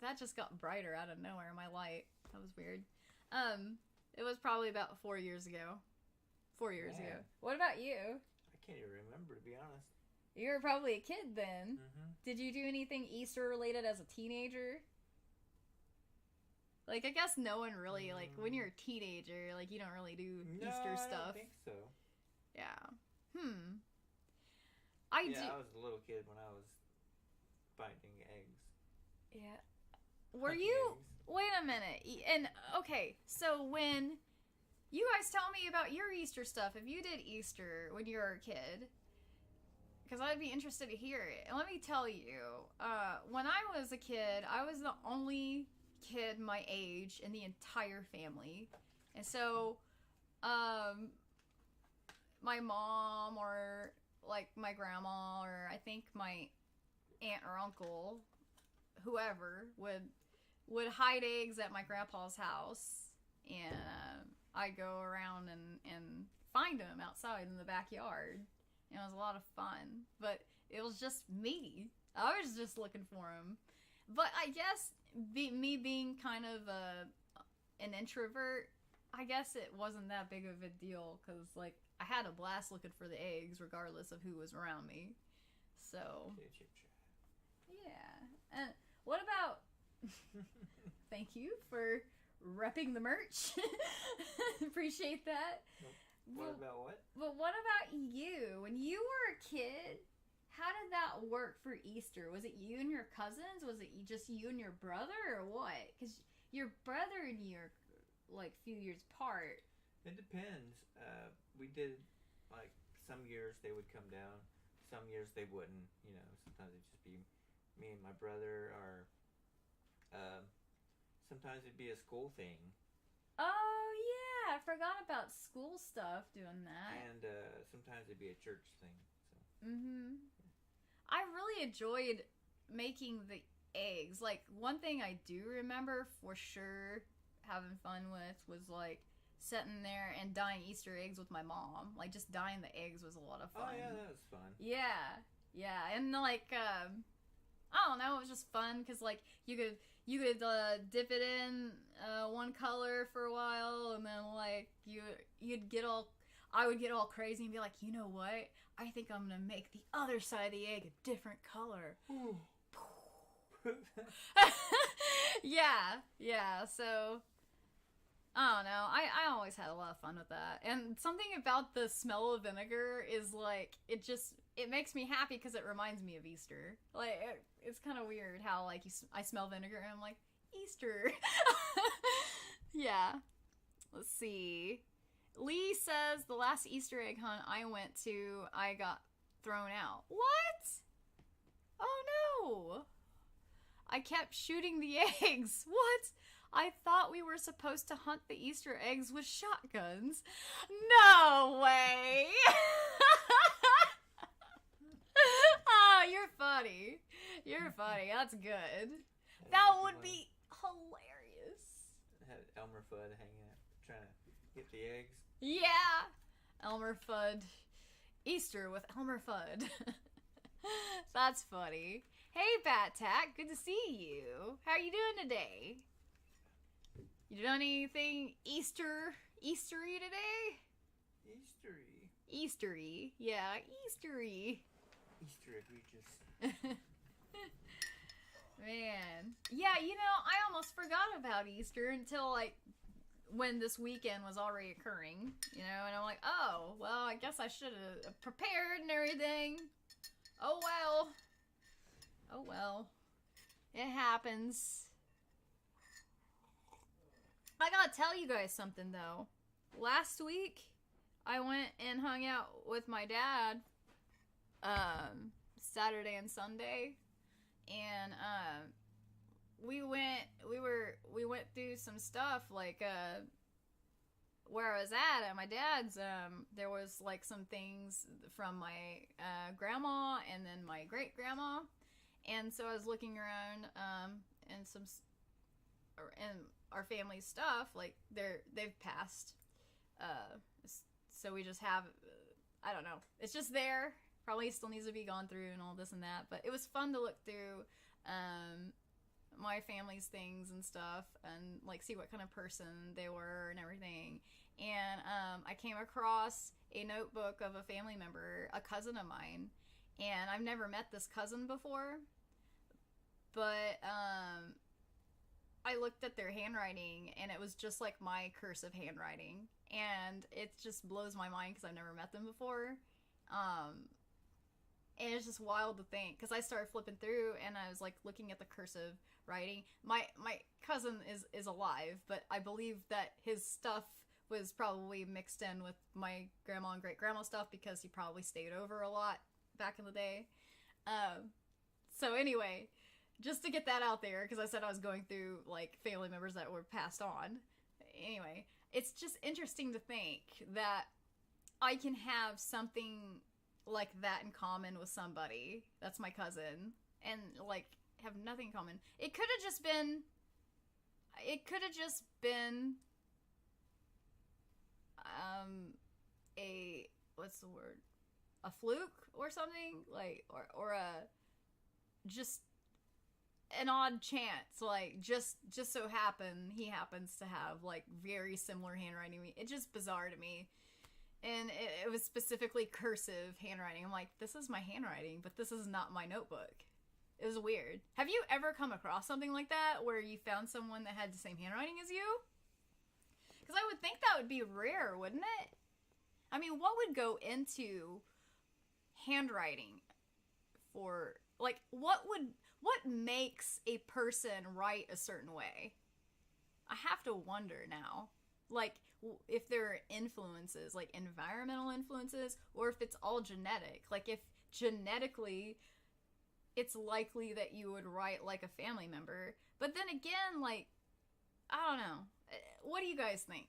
that just got brighter out of nowhere, my light. That was weird. It was probably about 4 years ago. 4 years ago. What about you? I can't even remember, to be honest. You were probably a kid then. Mm-hmm. Did you do anything Easter related as a teenager? Like, I guess no one really, like, when you're a teenager, like, you don't really do Easter stuff. I don't think so. Yeah. I was a little kid when I was finding eggs. Yeah. Were you... Eggs. Wait a minute. And, okay, so when... You guys tell me about your Easter stuff, if you did Easter when you were a kid. Because I'd be interested to hear it. And let me tell you, when I was a kid, I was the only kid my age in the entire family. And so, my mom or, like, my grandma or I think my aunt or uncle, whoever, would hide eggs at my grandpa's house. And I'd go around and find them outside in the backyard. And it was a lot of fun. But it was just me. I was just looking for them. But I guess me being kind of an introvert, I guess it wasn't that big of a deal. Because, like, I had a blast looking for the eggs regardless of who was around me. So, yeah. And what about... Thank you for repping the merch. Appreciate that. What about what? But what about you? When you were a kid, how did that work for Easter? Was it you and your cousins? Was it just you and your brother, or what? Because your brother and you are, like, few years apart. It depends. We did, like, some years they would come down. Some years they wouldn't. You know, sometimes it'd just be me and my brother, or... sometimes it'd be a school thing. Oh, yeah. I forgot about school stuff doing that. And sometimes it'd be a church thing. So. Mm-hmm. I really enjoyed making the eggs. Like, one thing I do remember for sure having fun with was, like, sitting there and dyeing Easter eggs with my mom. Like, just dyeing the eggs was a lot of fun. Oh, yeah, that was fun. Yeah. Yeah. And, like, I don't know, it was just fun because like you could dip it in one color for a while, and then like I would get all crazy and be like, you know what? I think I'm gonna make the other side of the egg a different color. Yeah. So I don't know. I always had a lot of fun with that. And something about the smell of vinegar is like, it makes me happy because it reminds me of Easter. Like, it's kind of weird how, like, I smell vinegar and I'm like, Easter. Yeah. Let's see. Lee says, the last Easter egg hunt I went to, I got thrown out. What? Oh, no. I kept shooting the eggs. What? I thought we were supposed to hunt the Easter eggs with shotguns. No way! Oh, you're funny. You're funny. That's good. That would be hilarious. Had Elmer Fudd hanging out, trying to get the eggs. Yeah! Elmer Fudd. Easter with Elmer Fudd. That's funny. Hey, Bat Tack. Good to see you. How are you doing today? You done anything Eastery today? Eastery. Yeah, Eastery. Easter egregious. Man. Yeah, you know, I almost forgot about Easter until, like, when this weekend was already occurring, you know, and I'm like, oh, well, I guess I should have prepared and everything. Oh, well. It happens. I gotta tell you guys something, though. Last week, I went and hung out with my dad, Saturday and Sunday, and, we went through some stuff, like, where I was at my dad's, there was, like, some things from my, grandma, and then my great-grandma, and so I was looking around, and our family's stuff, like, they've passed, so we just have, I don't know, it's just there, probably still needs to be gone through and all this and that, but it was fun to look through, my family's things and stuff, and, like, see what kind of person they were and everything, and, I came across a notebook of a family member, a cousin of mine, and I've never met this cousin before, but, I looked at their handwriting, and it was just like my cursive handwriting, and it just blows my mind because I've never met them before, and it's just wild to think, because I started flipping through, and I was, like, looking at the cursive writing. My cousin is alive, but I believe that his stuff was probably mixed in with my grandma and great-grandma stuff, because he probably stayed over a lot back in the day. So anyway, just to get that out there, because I said I was going through, like, family members that were passed on. Anyway, it's just interesting to think that I can have something like that in common with somebody that's my cousin, and, like, have nothing in common. It could have just been what's the word? A fluke or something? Like, or a, just an odd chance, like, just so he happens to have, like, very similar handwriting to me. It's just bizarre to me. And it was specifically cursive handwriting. I'm like, this is my handwriting, but this is not my notebook. It was weird. Have you ever come across something like that, where you found someone that had the same handwriting as you? Because I would think that would be rare, wouldn't it? I mean, what would go into handwriting for, like, what makes a person write a certain way? I have to wonder now. Like, if there are influences, like environmental influences, or if it's all genetic. Like, if genetically it's likely that you would write like a family member. But then again, like, I don't know. What do you guys think?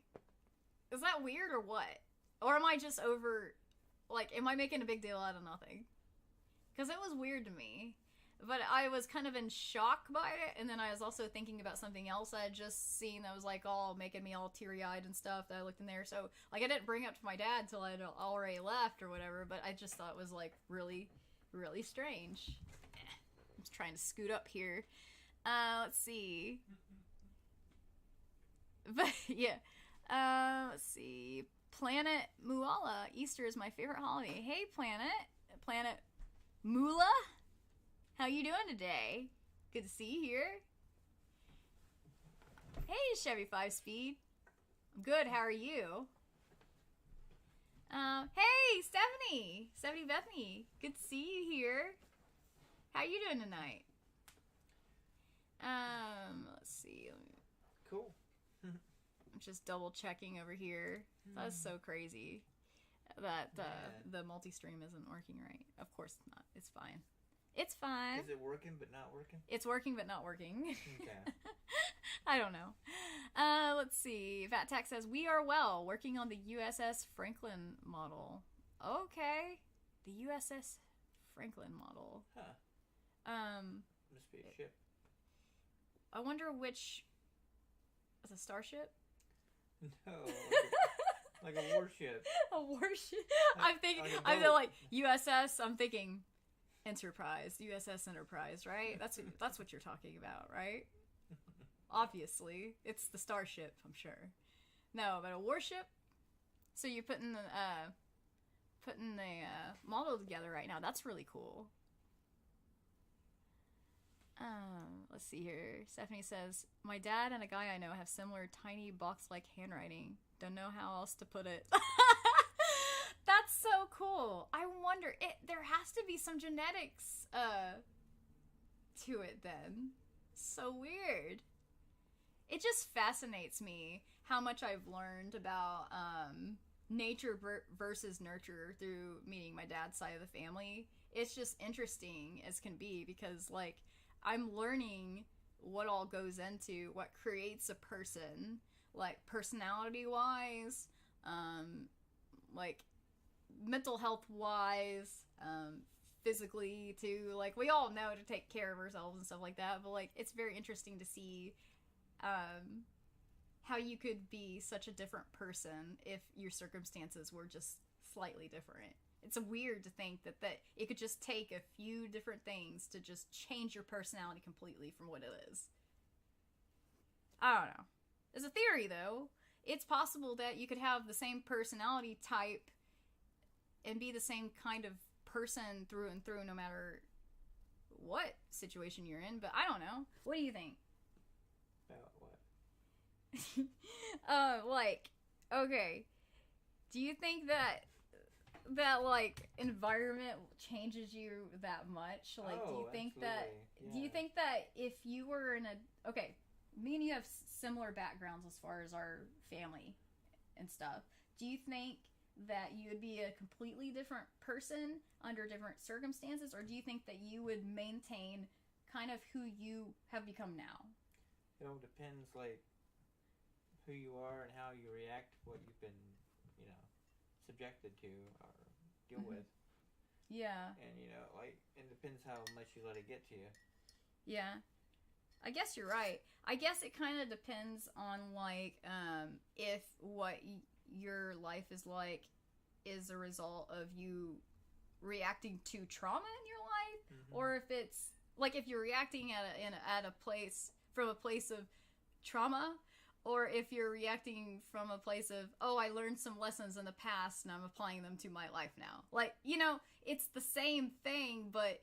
Is that weird or what? Or am I just am I making a big deal out of nothing? Because it was weird to me. But I was kind of in shock by it, and then I was also thinking about something else I had just seen that was, like, all making me all teary-eyed and stuff that I looked in there. So, like, I didn't bring it up to my dad till I'd already left or whatever, but I just thought it was, like, really, really strange. just trying to scoot up here. Let's see. But yeah. Let's see. Planet Moolah. Easter is my favorite holiday. Hey, Planet Moolah. How you doing today? Good to see you here. Hey, Chevy 5-Speed. I'm good. How are you? Hey, Stephanie Bethany. Good to see you here. How you doing tonight? Let's see. Cool. I'm just double checking over here. That's so crazy that the multi-stream isn't working right. Of course not. It's fine. It's fine. Is it working but not working? It's working but not working. Okay. I don't know. Let's see. Fat Tack says, we are well, working on the USS Franklin model. Okay. The USS Franklin model. Huh. Must be a ship. I wonder which... Is a starship? No. Like a warship. A warship? I'm thinking like USS, I'm thinking Enterprise. USS Enterprise, right? That's what you're talking about, right? Obviously. It's the starship, I'm sure. No, but a warship? So you're putting the model together right now. That's really cool. Let's see here. Stephanie says, my dad and a guy I know have similar tiny box-like handwriting. Don't know how else to put it. That's so cool. I wonder, there has to be some genetics to it then. So weird. It just fascinates me how much I've learned about nature versus nurture through meeting my dad's side of the family. It's just interesting as can be because, like, I'm learning what all goes into what creates a person, like, personality-wise, like, mental health-wise, physically, too. Like, we all know to take care of ourselves and stuff like that, but, like, it's very interesting to see how you could be such a different person if your circumstances were just slightly different. It's weird to think that it could just take a few different things to just change your personality completely from what it is. I don't know. As a theory, though, it's possible that you could have the same personality type and be the same kind of person through and through no matter what situation you're in, but I don't know. What do you think? About what? Like, okay. Do you think that like environment changes you that much? Like, do you think that if you were in a me and you have similar backgrounds as far as our family and stuff. Do you think that you would be a completely different person under different circumstances, or do you think that you would maintain kind of who you have become now? It all depends, like, who you are and how you react to what you've been, subjected to or deal with. Yeah. And, like, it depends how much you let it get to you. Yeah. I guess you're right. I guess it kind of depends on, like, if what your life is like is a result of you reacting to trauma in your life, or if it's, like, if you're reacting from a place of trauma, or if you're reacting from a place of, oh, I learned some lessons in the past and I'm applying them to my life now. Like, it's the same thing, but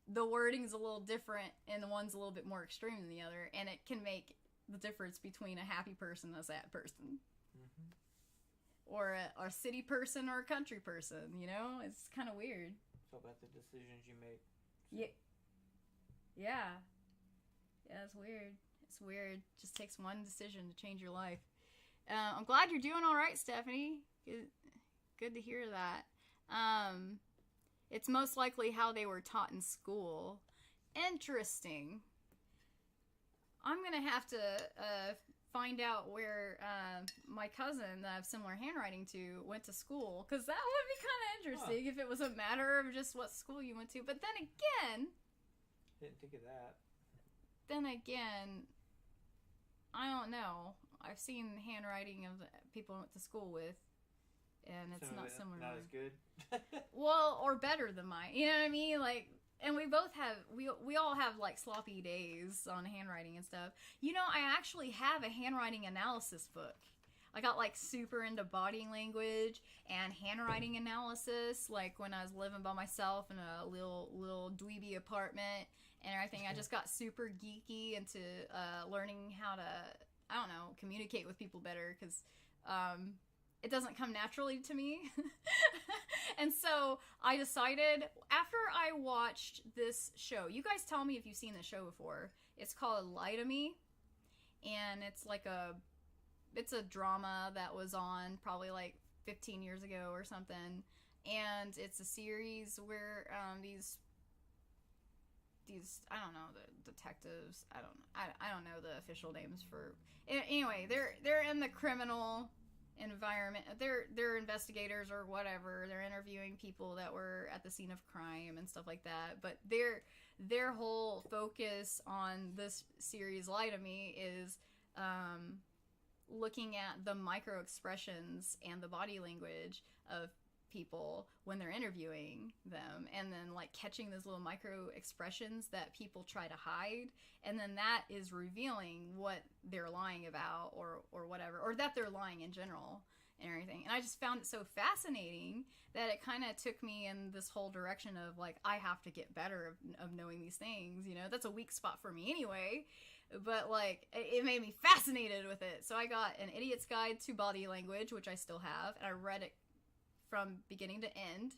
the wording's a little different and the one's a little bit more extreme than the other, and it can make the difference between a happy person and a sad person. Or a city person or a country person, It's kind of weird. It's all about the decisions you make. Yeah, it's weird. It's weird. It just takes one decision to change your life. I'm glad you're doing all right, Stephanie. Good to hear that. It's most likely how they were taught in school. Interesting. I'm going to have to find out where my cousin that I have similar handwriting to went to school, because that would be kind of interesting if it was a matter of just what school you went to. But then again... Didn't think of that. Then again, I don't know. I've seen handwriting of the people I went to school with, and it's not similar. Not as good? Well, or better than mine. You know what I mean? Like, and we both have, we all have like sloppy days on handwriting and stuff. You know, I actually have a handwriting analysis book. I got like super into body language and handwriting analysis, like when I was living by myself in a little dweeby apartment and everything. I just got super geeky into learning how to, I don't know, communicate with people better, because it doesn't come naturally to me. And so I decided, after I watched this show, you guys tell me if you've seen this show before. It's called Lie to Me, and it's like it's a drama that was on probably like 15 years ago or something, and it's a series where these I don't know, the detectives, I don't know the official names for, anyway, they're in the criminal environment. They're investigators or whatever. They're interviewing people that were at the scene of crime and stuff like that. But their whole focus on this series, Lie to Me, is looking at the micro expressions and the body language of people when they're interviewing them, and then like catching those little micro expressions that people try to hide, and then that is revealing what they're lying about or whatever, or that they're lying in general and everything. And I just found it so fascinating that it kind of took me in this whole direction of like, I have to get better of knowing these things, you know. That's a weak spot for me anyway, but like it made me fascinated with it. So I got An Idiot's Guide to Body Language, which I still have, and I read it from beginning to end.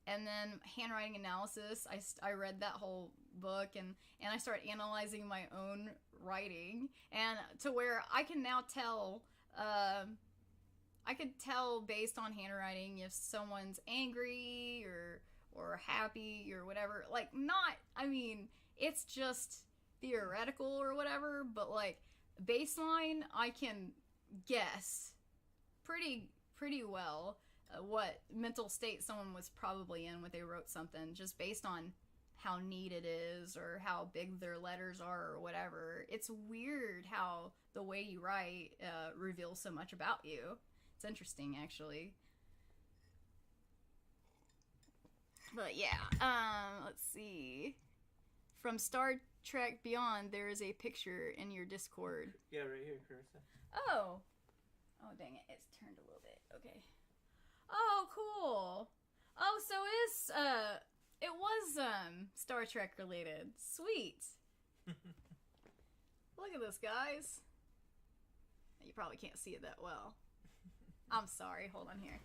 And then handwriting analysis, I read that whole book, and I started analyzing my own writing, and to where I can now tell, I could tell based on handwriting if someone's angry or happy or whatever. Like, not, I mean, it's just theoretical or whatever, but like baseline, I can guess pretty well what mental state someone was probably in when they wrote something, just based on how neat it is or how big their letters are or whatever. It's weird how the way you write reveals so much about you. It's interesting, actually. But yeah, let's see. From Star Trek Beyond, there is a picture in your Discord. Yeah, right here, Carissa. Oh, dang it! It's turned a little bit. Okay. Oh, cool. Oh, so it was Star Trek related. Sweet. Look at this, guys. You probably can't see it that well. I'm sorry. Hold on here.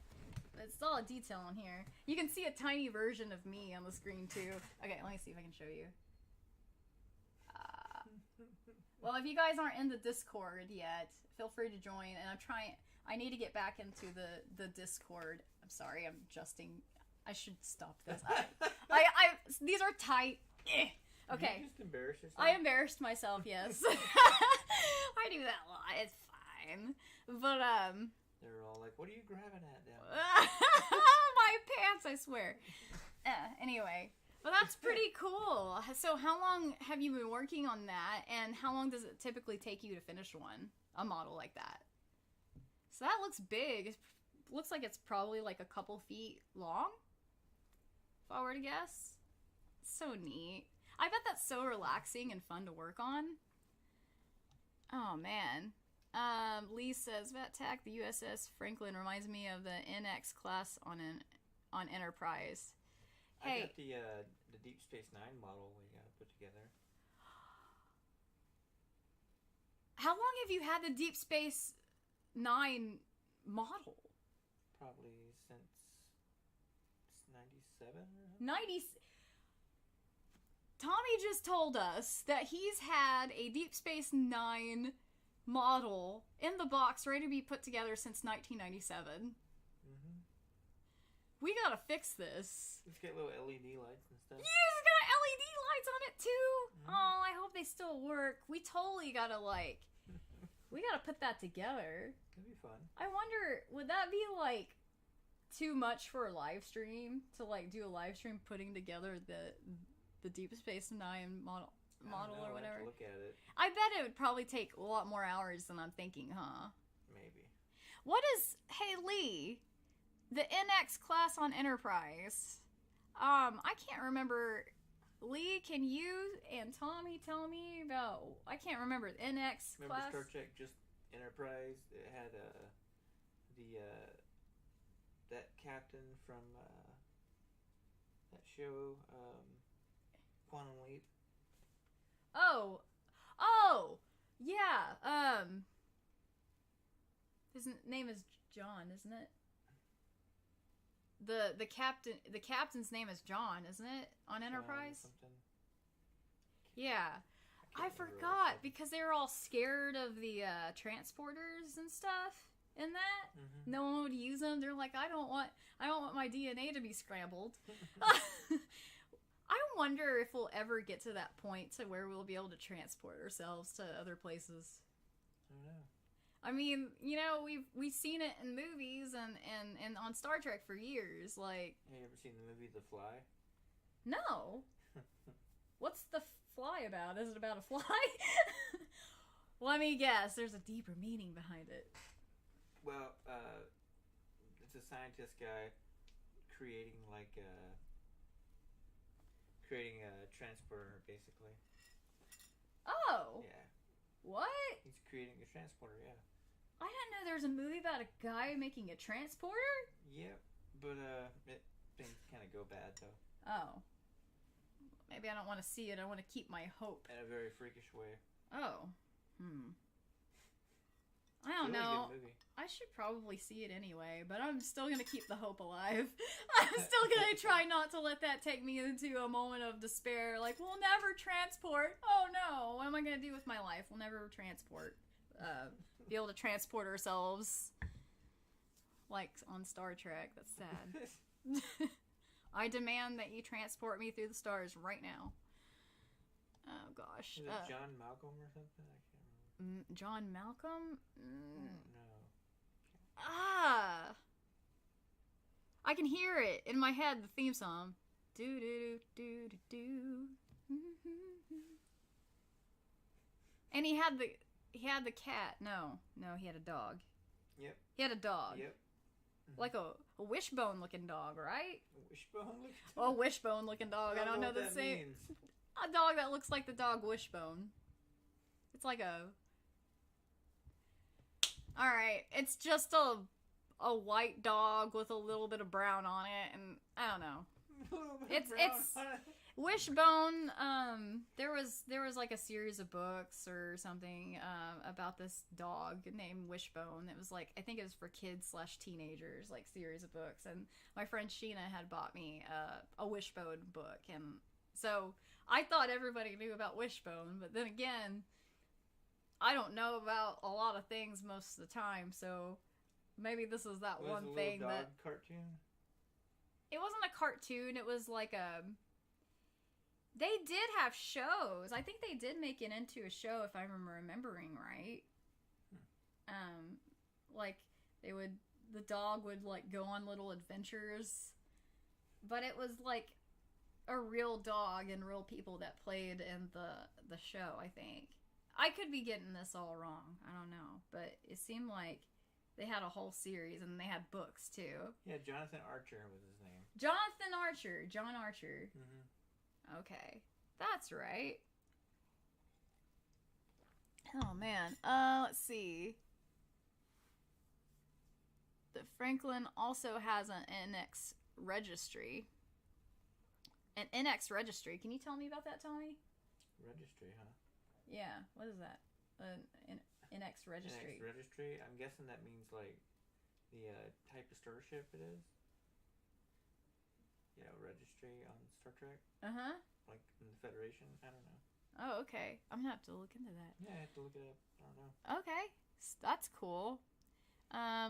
It's all a detail on here. You can see a tiny version of me on the screen too. Okay, let me see if I can show you. Well, if you guys aren't in the Discord yet, feel free to join. And I need to get back into the Discord. I'm sorry, I'm adjusting. I should stop this. These are tight. Okay. You just embarrass yourself? I embarrassed myself, yes. I do that a lot. It's fine. But, they're all like, what are you grabbing at now? my pants, I swear. Anyway. Well, that's pretty cool. So how long have you been working on that, and how long does it typically take you to finish one? A model like that? So that looks big. It looks like it's probably like a couple feet long, if I were to guess. So neat. I bet that's so relaxing and fun to work on. Oh, man. Lee says, VATTAC, the USS Franklin reminds me of the NX class on Enterprise. Hey. I got the Deep Space Nine model we got put together. How long have you had the Deep Space Nine model? Probably since 97 or 90. Tommy just told us that he's had a Deep Space Nine model in the box ready to be put together since 1997. We gotta fix this. It's got little LED lights and stuff. Yeah, it's got LED lights on it too. Oh, I hope they still work. We totally gotta we gotta put that together. That'd be fun. I wonder, would that be like too much for a live stream to like do a live stream putting together the Deep Space Nine model or whatever? I'll have to look at it. I bet it would probably take a lot more hours than I'm thinking, huh? Maybe. Hey Lee, the NX class on Enterprise. I can't remember Lee, can you and Tommy tell me about? I can't remember NX Remember class. Star Trek just Enterprise? It had the that captain from that show, Quantum Leap. Oh, yeah. His name is John, isn't it? The captain's name is John, isn't it? On Enterprise? Something. Yeah. I forgot because they were all scared of the transporters and stuff in that. Mm-hmm. No one would use them. They're like, I don't want my DNA to be scrambled. I wonder if we'll ever get to that point to where we'll be able to transport ourselves to other places. I don't know. I mean, you know, we've seen it in movies and on Star Trek for years. Like, have you ever seen the movie The Fly? No. What's The Fly about? Is it about a fly? Let me guess. There's a deeper meaning behind it. Well, it's a scientist guy creating a transporter, basically. Oh. Yeah. What? He's creating a transporter, yeah. I didn't know there was a movie about a guy making a transporter. Yep, but things kind of go bad though. Oh. Maybe I don't want to see it. I want to keep my hope. In a very freakish way. Oh. I don't It's a really know. good movie. I should probably see it anyway, but I'm still going to keep the hope alive. I'm still going to try not to let that take me into a moment of despair. Like, we'll never transport. Oh no. What am I going to do with my life? We'll never transport. Be able to transport ourselves. Like on Star Trek. That's sad. I demand that you transport me through the stars right now. Oh gosh. Is it John Malcolm or something? I can't remember. John Malcolm? No. I can hear it in my head, the theme song. Do do do do do. And he had the cat. No, he had a dog. Yep. He had a dog. Yep. Like a wishbone looking dog, right? A wishbone looking dog? Oh, wishbone looking dog. I don't know the same. Means. A dog that looks like the dog Wishbone. It's like a... Alright, it's just a white dog with a little bit of brown on it, and I don't know. It's Wishbone. There was like a series of books or something about this dog named Wishbone. It was like, I think it was for kids/teenagers, like series of books. And my friend Sheena had bought me a Wishbone book, and so I thought everybody knew about Wishbone. But then again, I don't know about a lot of things most of the time, so maybe this is that one thing dog that cartoon. It wasn't a cartoon. It was like a. They did have shows. I think they did make it into a show, if I'm remembering right. Like the dog would like go on little adventures, but it was like a real dog and real people that played in the show. I think I could be getting this all wrong. I don't know, but it seemed like they had a whole series and they had books too. Yeah, Jonathan Archer was his name. John Archer. Mm-hmm. Okay, that's right. Oh man, let's see. The Franklin also has an NX registry. An NX registry. Can you tell me about that, Tommy? Registry, huh? Yeah. What is that? An NX registry. NX registry. I'm guessing that means like the type of starship it is. Yeah, registry on Star Trek. Uh-huh. Like in the Federation. I don't know. Oh, okay. I'm gonna have to look into that. Yeah, I have to look it up. I don't know. Okay. That's cool.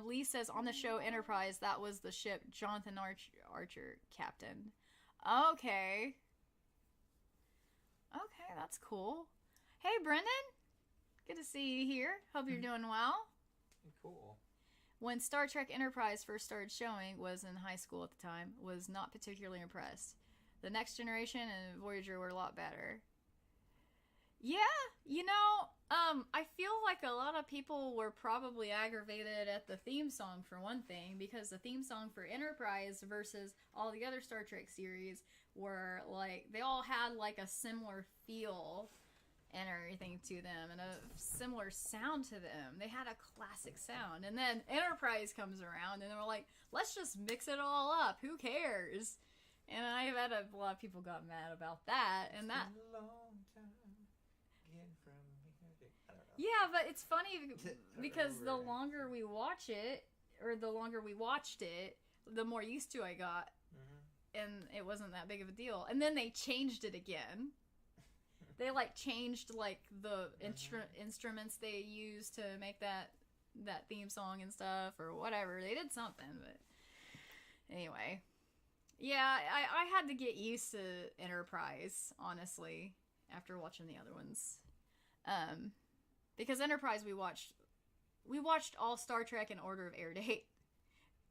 Lee says on the show Enterprise, that was the ship Jonathan Archer captained. Okay. Okay, that's cool. Hey, Brendan. Good to see you here. Hope you're doing well. Cool. When Star Trek Enterprise first started showing, was in high school at the time, was not particularly impressed. The Next Generation and Voyager were a lot better. Yeah, you know, I feel like a lot of people were probably aggravated at the theme song for one thing, because the theme song for Enterprise versus all the other Star Trek series were like, they all had like a similar feel and everything to them, and a similar sound to them. They had a classic sound. And then Enterprise comes around, and they were like, let's just mix it all up. Who cares? And I've had a lot of people got mad about that. And that. It's been a long time getting from here. I don't know. Yeah, but it's funny because the longer we watch it, or the longer we watched it, the more used to I got. Mm-hmm. And it wasn't that big of a deal. And then they changed it again. They like changed like the instruments they used to make that theme song and stuff, or whatever. They did something, but anyway. Yeah, I had to get used to Enterprise, honestly, after watching the other ones. Because Enterprise we watched all Star Trek in order of air date.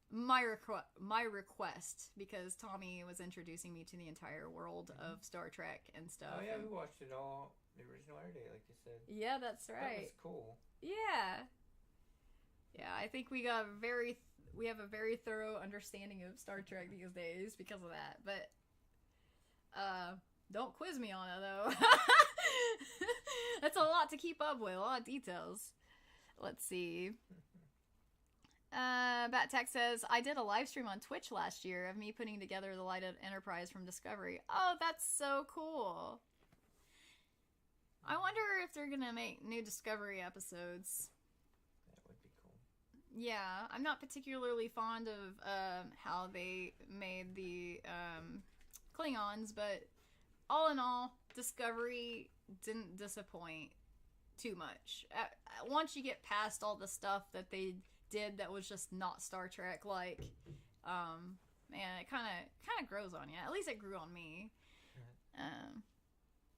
My request, because Tommy was introducing me to the entire world of Star Trek and stuff. Oh yeah, we watched it all the original air date, like you said. Yeah, that's right. That was cool. Yeah. Yeah, I think we have a very thorough understanding of Star Trek these days because of that. But don't quiz me on it though. That's a lot to keep up with, a lot of details. Let's see. Battack says, I did a live stream on Twitch last year of me putting together the Light of Enterprise from Discovery. Oh, that's so cool. I wonder if they're gonna make new Discovery episodes. That would be cool. Yeah, I'm not particularly fond of how they made the Klingons, but all in all, Discovery didn't disappoint too much. Once you get past all the stuff that they did that was just not Star Trek, like, man, it kind of grows on you. At least it grew on me.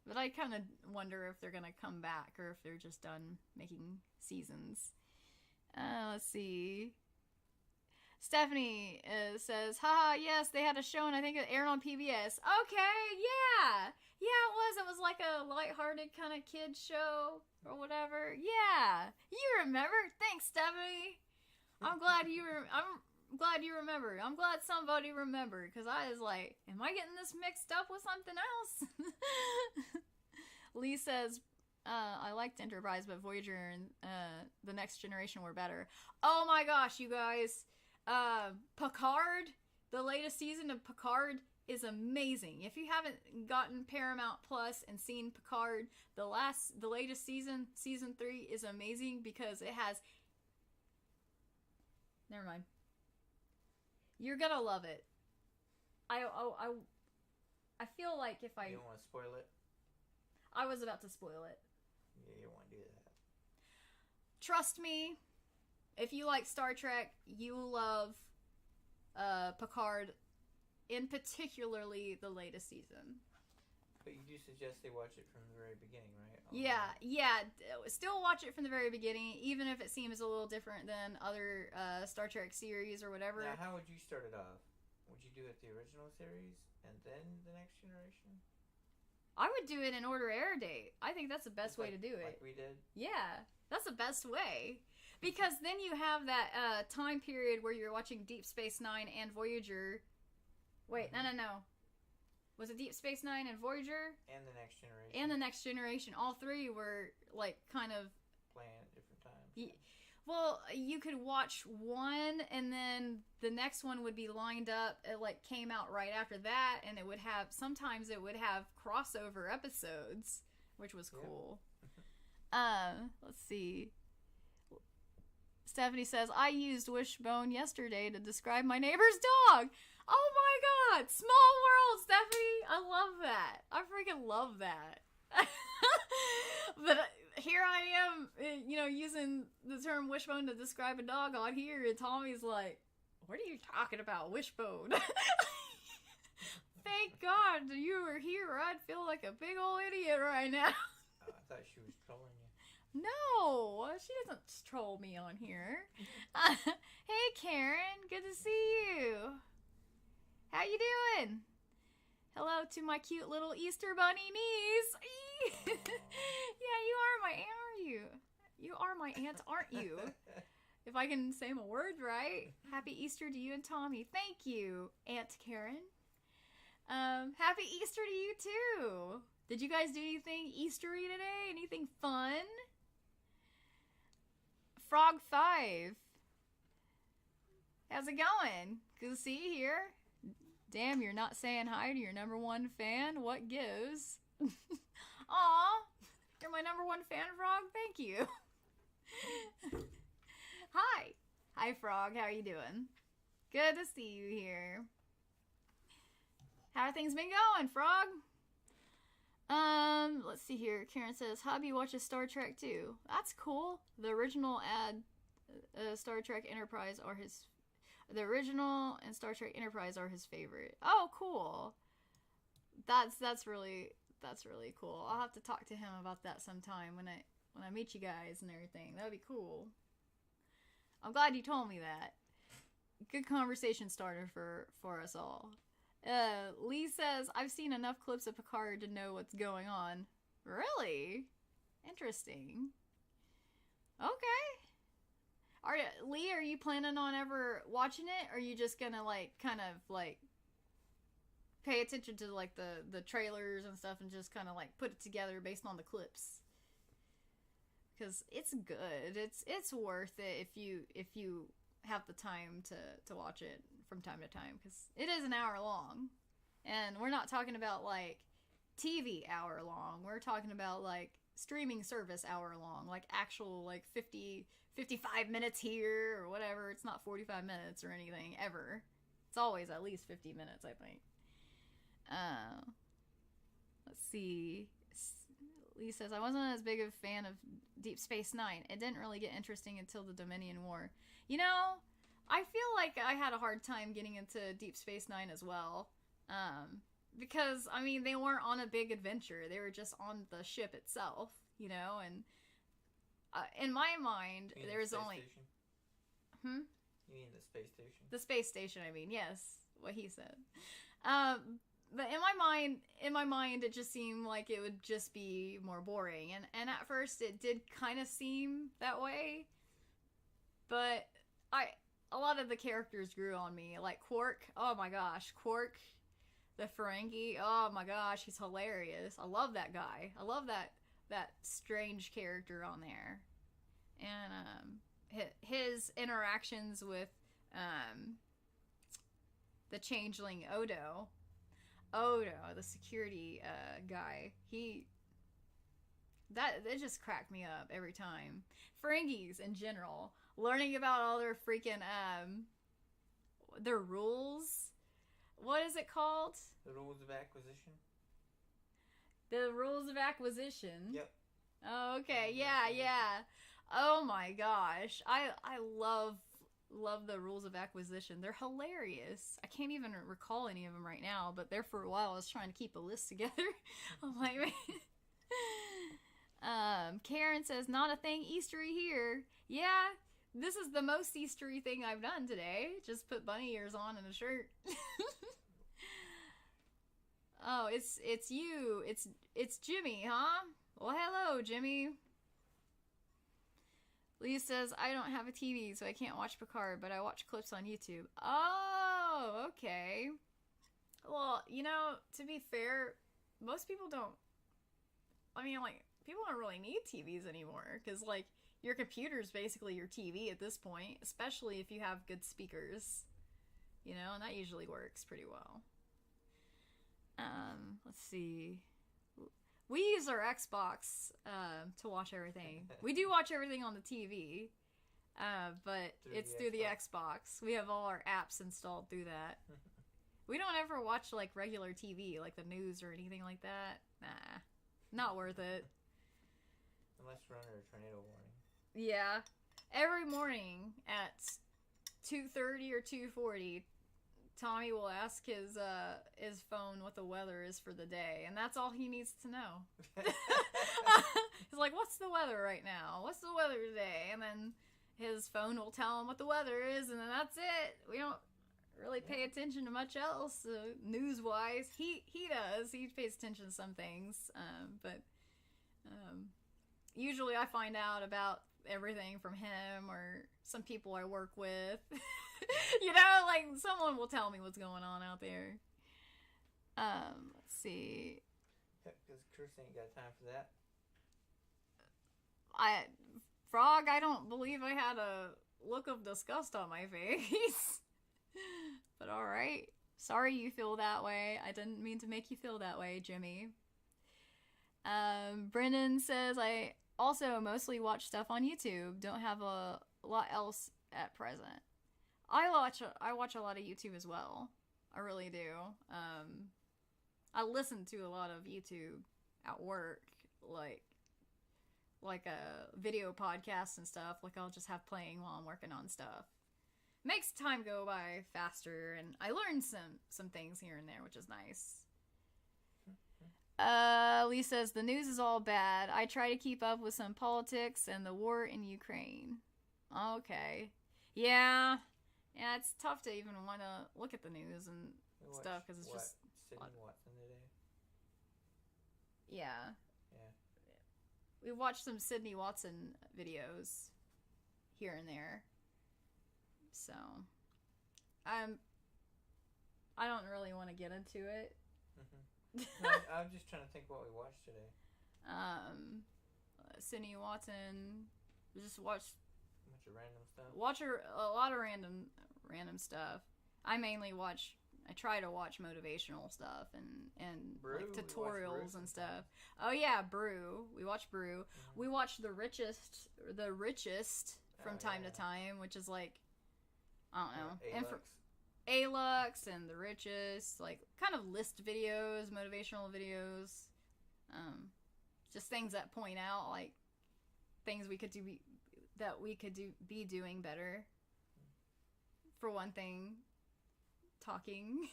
But I kind of wonder if they're gonna come back or if they're just done making seasons. Let's see. Stephanie says, haha, yes, they had a show and I think it aired on PBS. Okay, yeah. Yeah, it was like a lighthearted kind of kid show or whatever. Yeah, you remember. Thanks, Stephanie. I'm glad you remember. I'm glad somebody remembered, because I was like, am I getting this mixed up with something else? Lee says, I liked Enterprise, but Voyager and The Next Generation were better. Oh my gosh, you guys. Picard, the latest season of Picard is amazing. If you haven't gotten Paramount Plus and seen Picard, the latest season 3 is amazing because it has... Never mind. You're gonna love it. I feel like if I... You don't want to spoil it? I was about to spoil it. Yeah, you don't want to do that. Trust me, if you like Star Trek, you will love Picard, in particularly the latest season. But you do suggest they watch it from the very beginning, right? Yeah. Still watch it from the very beginning, even if it seems a little different than other Star Trek series or whatever. Now, how would you start it off? Would you do it the original series and then The Next Generation? I would do it in order air date. I think that's the best way to do it. Like we did? Yeah, that's the best way. Because then you have that time period where you're watching Deep Space Nine and Voyager. Wait, no. Was it Deep Space Nine and Voyager? And The Next Generation. And The Next Generation. All three were, like, kind of... playing at different times. Well, you could watch one, and then the next one would be lined up. It, like, came out right after that, and it would have... Sometimes it would have crossover episodes, which was cool. Let's see. Stephanie says, I used Wishbone yesterday to describe my neighbor's dog. Oh my god! Small world, Stephanie! I love that. I freaking love that. But here I am, using the term Wishbone to describe a dog on here, and Tommy's like, what are you talking about, Wishbone? Thank God you were here, or I'd feel like a big old idiot right now. I thought she was trolling you. No, she doesn't troll me on here. Hey, Karen, good to see you. How you doing? Hello to my cute little Easter bunny niece. Yeah, you are my aunt, aren't you? You are my aunt, aren't you? If I can say my words right. Happy Easter to you and Tommy. Thank you, Aunt Karen. Happy Easter to you too. Did you guys do anything Eastery today? Anything fun? Frog 5. How's it going? Good to see you here. Damn, you're not saying hi to your #1 fan? What gives? Aw, you're my #1 fan, Frog? Thank you. Hi. Hi, Frog. How are you doing? Good to see you here. How are things been going, Frog? Let's see here. Karen says, hubby watches Star Trek too. That's cool. The original Star Trek Enterprise are his... The original and Star Trek Enterprise are his favorite. Oh, cool. That's really cool. I'll have to talk to him about that sometime when I meet you guys and everything. That'd be cool. I'm glad you told me that. Good conversation starter for us all. Lee says, I've seen enough clips of Picard to know what's going on. Really? Interesting. Okay. Lee, are you planning on ever watching it? Or are you just gonna, like, kind of, like, pay attention to, like, the trailers and stuff and just kind of, like, put it together based on the clips? Because it's good. It's worth it if you have the time to watch it from time to time, because it is an hour long, and we're not talking about like TV hour long. We're talking about like streaming service hour long, like actual like 55 minutes here or whatever. It's not 45 minutes or anything ever. It's always at least 50 minutes, I think. Let's see. Lee says, I wasn't as big of a fan of Deep Space Nine. It didn't really get interesting until the Dominion War. You know, I feel like I had a hard time getting into Deep Space Nine as well. Because, I mean, they weren't on a big adventure. They were just on the ship itself, you know, and in my mind, there's only... Station? You mean the space station? The space station, I mean, yes, what he said. But in my mind, it just seemed like it would just be more boring. And at first, it did kind of seem that way. But a lot of the characters grew on me. Like Quark, oh my gosh. Quark, the Ferengi, oh my gosh, he's hilarious. I love that guy. I love that strange character on there. And his interactions with the changeling Odo, the security guy, it just cracked me up every time. Ferengis in general, learning about all their freaking their rules. What is it called? The rules of acquisition. The rules of acquisition. Yep. Oh, okay. Yeah. Oh my gosh, I love the rules of acquisition. They're hilarious. I can't even recall any of them right now, but there for a while I was trying to keep a list together. I'm like, man. Karen says, not a thing Eastery here. Yeah, this is the most Eastery thing I've done today. Just put bunny ears on and a shirt. Oh, it's you. It's Jimmy, huh? Well, hello, Jimmy. Lee says, I don't have a TV, so I can't watch Picard, but I watch clips on YouTube. Oh, okay. Well, you know, to be fair, most people don't... I mean, like, people don't really need TVs anymore, because, like, your computer's basically your TV at this point, especially if you have good speakers. You know, and that usually works pretty well. Let's see... We use our Xbox to watch everything. We do watch everything on the TV, but it's through the Xbox. We have all our apps installed through that. We don't ever watch, like, regular TV, like the news or anything like that. Nah, not worth it. Unless we're under a tornado warning. Yeah. Every morning at 2:30 or 2:40, Tommy will ask his phone what the weather is for the day, and that's all he needs to know. He's like, what's the weather right now? What's the weather today? And then his phone will tell him what the weather is, and then that's it. We don't really pay attention to much else, news-wise. He does. He pays attention to some things, but usually I find out about everything from him or some people I work with. You know, like, someone will tell me what's going on out there. Let's see. Because Carissa ain't got time for that. Frog, I don't believe I had a look of disgust on my face. But alright. Sorry you feel that way. I didn't mean to make you feel that way, Jimmy. Brennan says, I also mostly watch stuff on YouTube. Don't have a lot else at present. I watch a lot of YouTube as well. I really do. I listen to a lot of YouTube at work, like a video podcasts and stuff. Like I'll just have playing while I'm working on stuff. Makes time go by faster, and I learn some things here and there, which is nice. Lee says, the news is all bad. I try to keep up with some politics and the war in Ukraine. Okay. Yeah. Yeah, it's tough to even want to look at the news and stuff, because it's just... Sydney Watson today? Yeah. Yeah. We watched some Sydney Watson videos here and there. So, I don't really want to get into it. No, I'm just trying to think what we watched today. Sydney Watson. We just watched A bunch of random stuff. Watch a lot of random stuff. I try to watch motivational stuff and Brew? like tutorials and stuff. Sometimes. Oh yeah, Brew. We watch Brew. Mm-hmm. We watch The Richest from time to time, which is like, I don't know. A-Lux and The Richest, like kind of list videos, motivational videos, just things that point out like things we could be doing better. For one thing, talking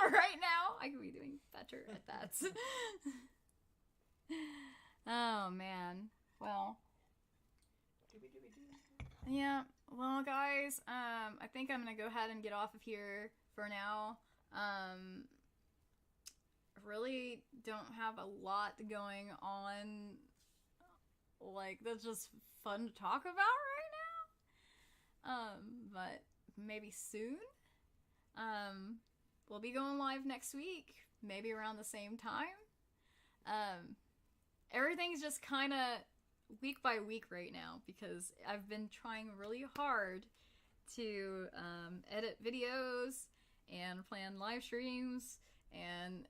right now, I could be doing better at that. Oh man, well, yeah. Well, guys, I think I'm gonna go ahead and get off of here for now. I really don't have a lot going on, like, that's just fun to talk about right now. But maybe soon. We'll be going live next week, maybe around the same time. Everything's just kind of week by week right now, because I've been trying really hard to edit videos and plan live streams, and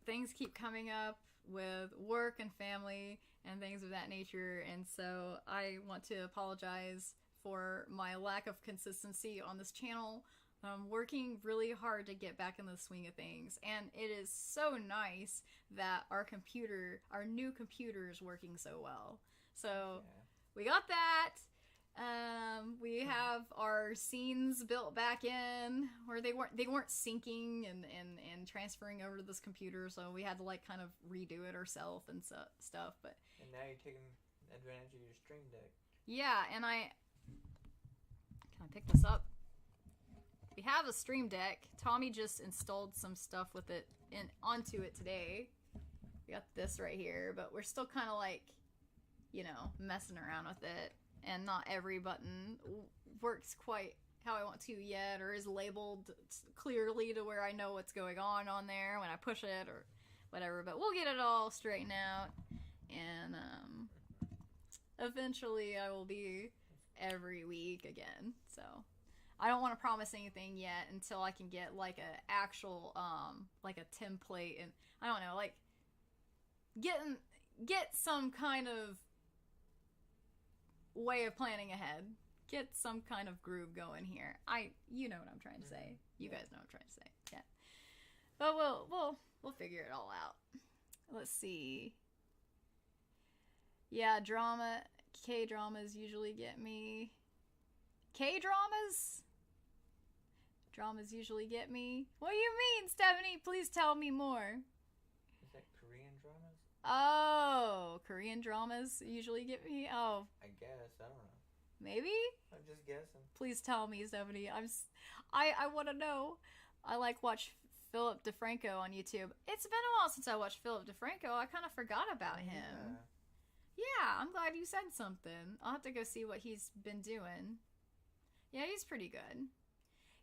things keep coming up with work and family and things of that nature, and so I want to apologize for my lack of consistency on this channel. I'm working really hard to get back in the swing of things, and it is so nice that our new computer is working so well. So we got that. We have our scenes built back in where they weren't syncing and transferring over to this computer, so we had to like kind of redo it ourselves and stuff. But and now you're taking advantage of your Stream Deck. Yeah, and can I pick this up? We have a Stream Deck. Tommy just installed some stuff with it onto it today. We got this right here, but we're still kind of like, messing around with it, and not every button works quite how I want to yet, or is labeled clearly to where I know what's going on there when I push it or whatever, but we'll get it all straightened out, and eventually I will be every week again. So I don't want to promise anything yet until I can get like a actual like a template, and I don't know, like get some kind of way of planning ahead, get some kind of groove going here. You know what I'm trying to say. You guys know what I'm trying to say. Yeah. But we'll figure it all out. Let's see. Yeah, K-dramas usually get me. K-dramas? Dramas usually get me. What do you mean, Stephanie? Please tell me more. Is that Korean dramas? Oh, Korean dramas usually get me? Oh. I guess. I don't know. Maybe? I'm just guessing. Please tell me, Stephanie. I want to know. I watch Philip DeFranco on YouTube. It's been a while since I watched Philip DeFranco. I kind of forgot about him. Yeah, I'm glad you said something. I'll have to go see what he's been doing. Yeah, he's pretty good.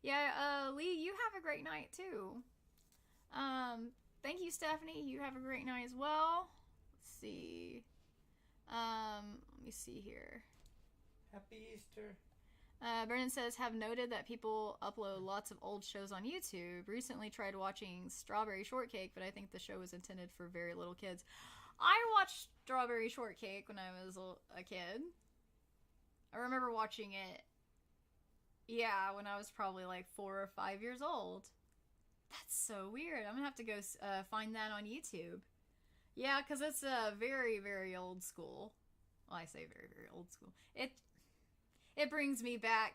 Yeah, Lee, you have a great night too. Thank you, Stephanie. You have a great night as well. Let's see. Let me see here. Happy Easter. Brennan says, have noted that people upload lots of old shows on YouTube. Recently tried watching Strawberry Shortcake, but I think the show was intended for very little kids. I watched Strawberry Shortcake when I was a kid. I remember watching it, yeah, when I was probably like 4 or 5 years old. That's so weird. I'm gonna have to go find that on YouTube. Yeah, because it's very, very old school. Well, I say very, very old school. It brings me back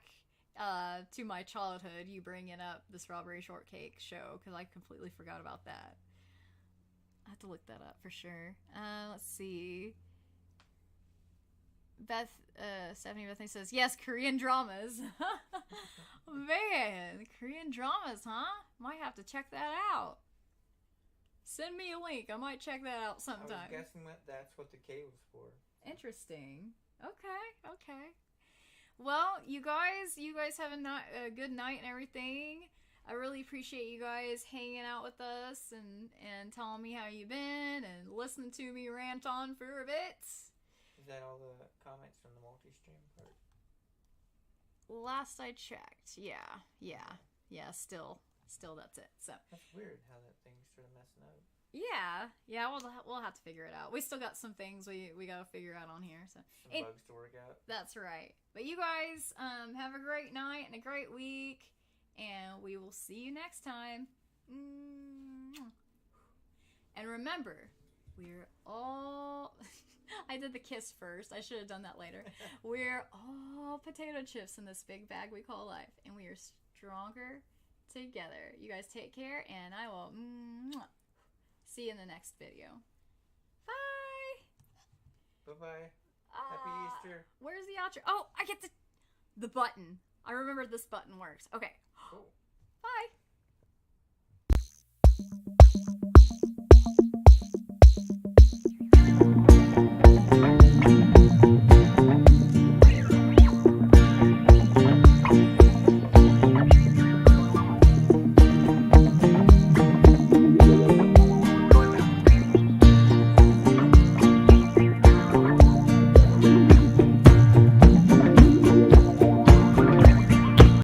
to my childhood, you bringing up the Strawberry Shortcake show, because I completely forgot about that. I have to look that up for sure. Let's see. Stephanie Bethany says, yes, Korean dramas. Man, Korean dramas, huh? Might have to check that out. Send me a link. I might check that out sometime. I was guessing that's what the K was for. Interesting. Okay. Well, you guys have a good night and everything. I really appreciate you guys hanging out with us and telling me how you've been and listening to me rant on for a bit. Is that all the comments from the multi-stream part? Last I checked, yeah. Still that's it. So that's weird how that thing's sort of messing up. Yeah. We'll have to figure it out. We still got some things we gotta figure out on here. So some bugs to work out. That's right. But you guys have a great night and a great week, and we will see you next time. And remember, we're all. I did the kiss first. I should have done that later. We're all potato chips in this big bag we call life, and we are stronger together. You guys take care, and I will see you in the next video. Bye. Bye-bye. Happy Easter. Where's the outro? Oh, I get the button. I remember this button works. Okay. Cool. Bye.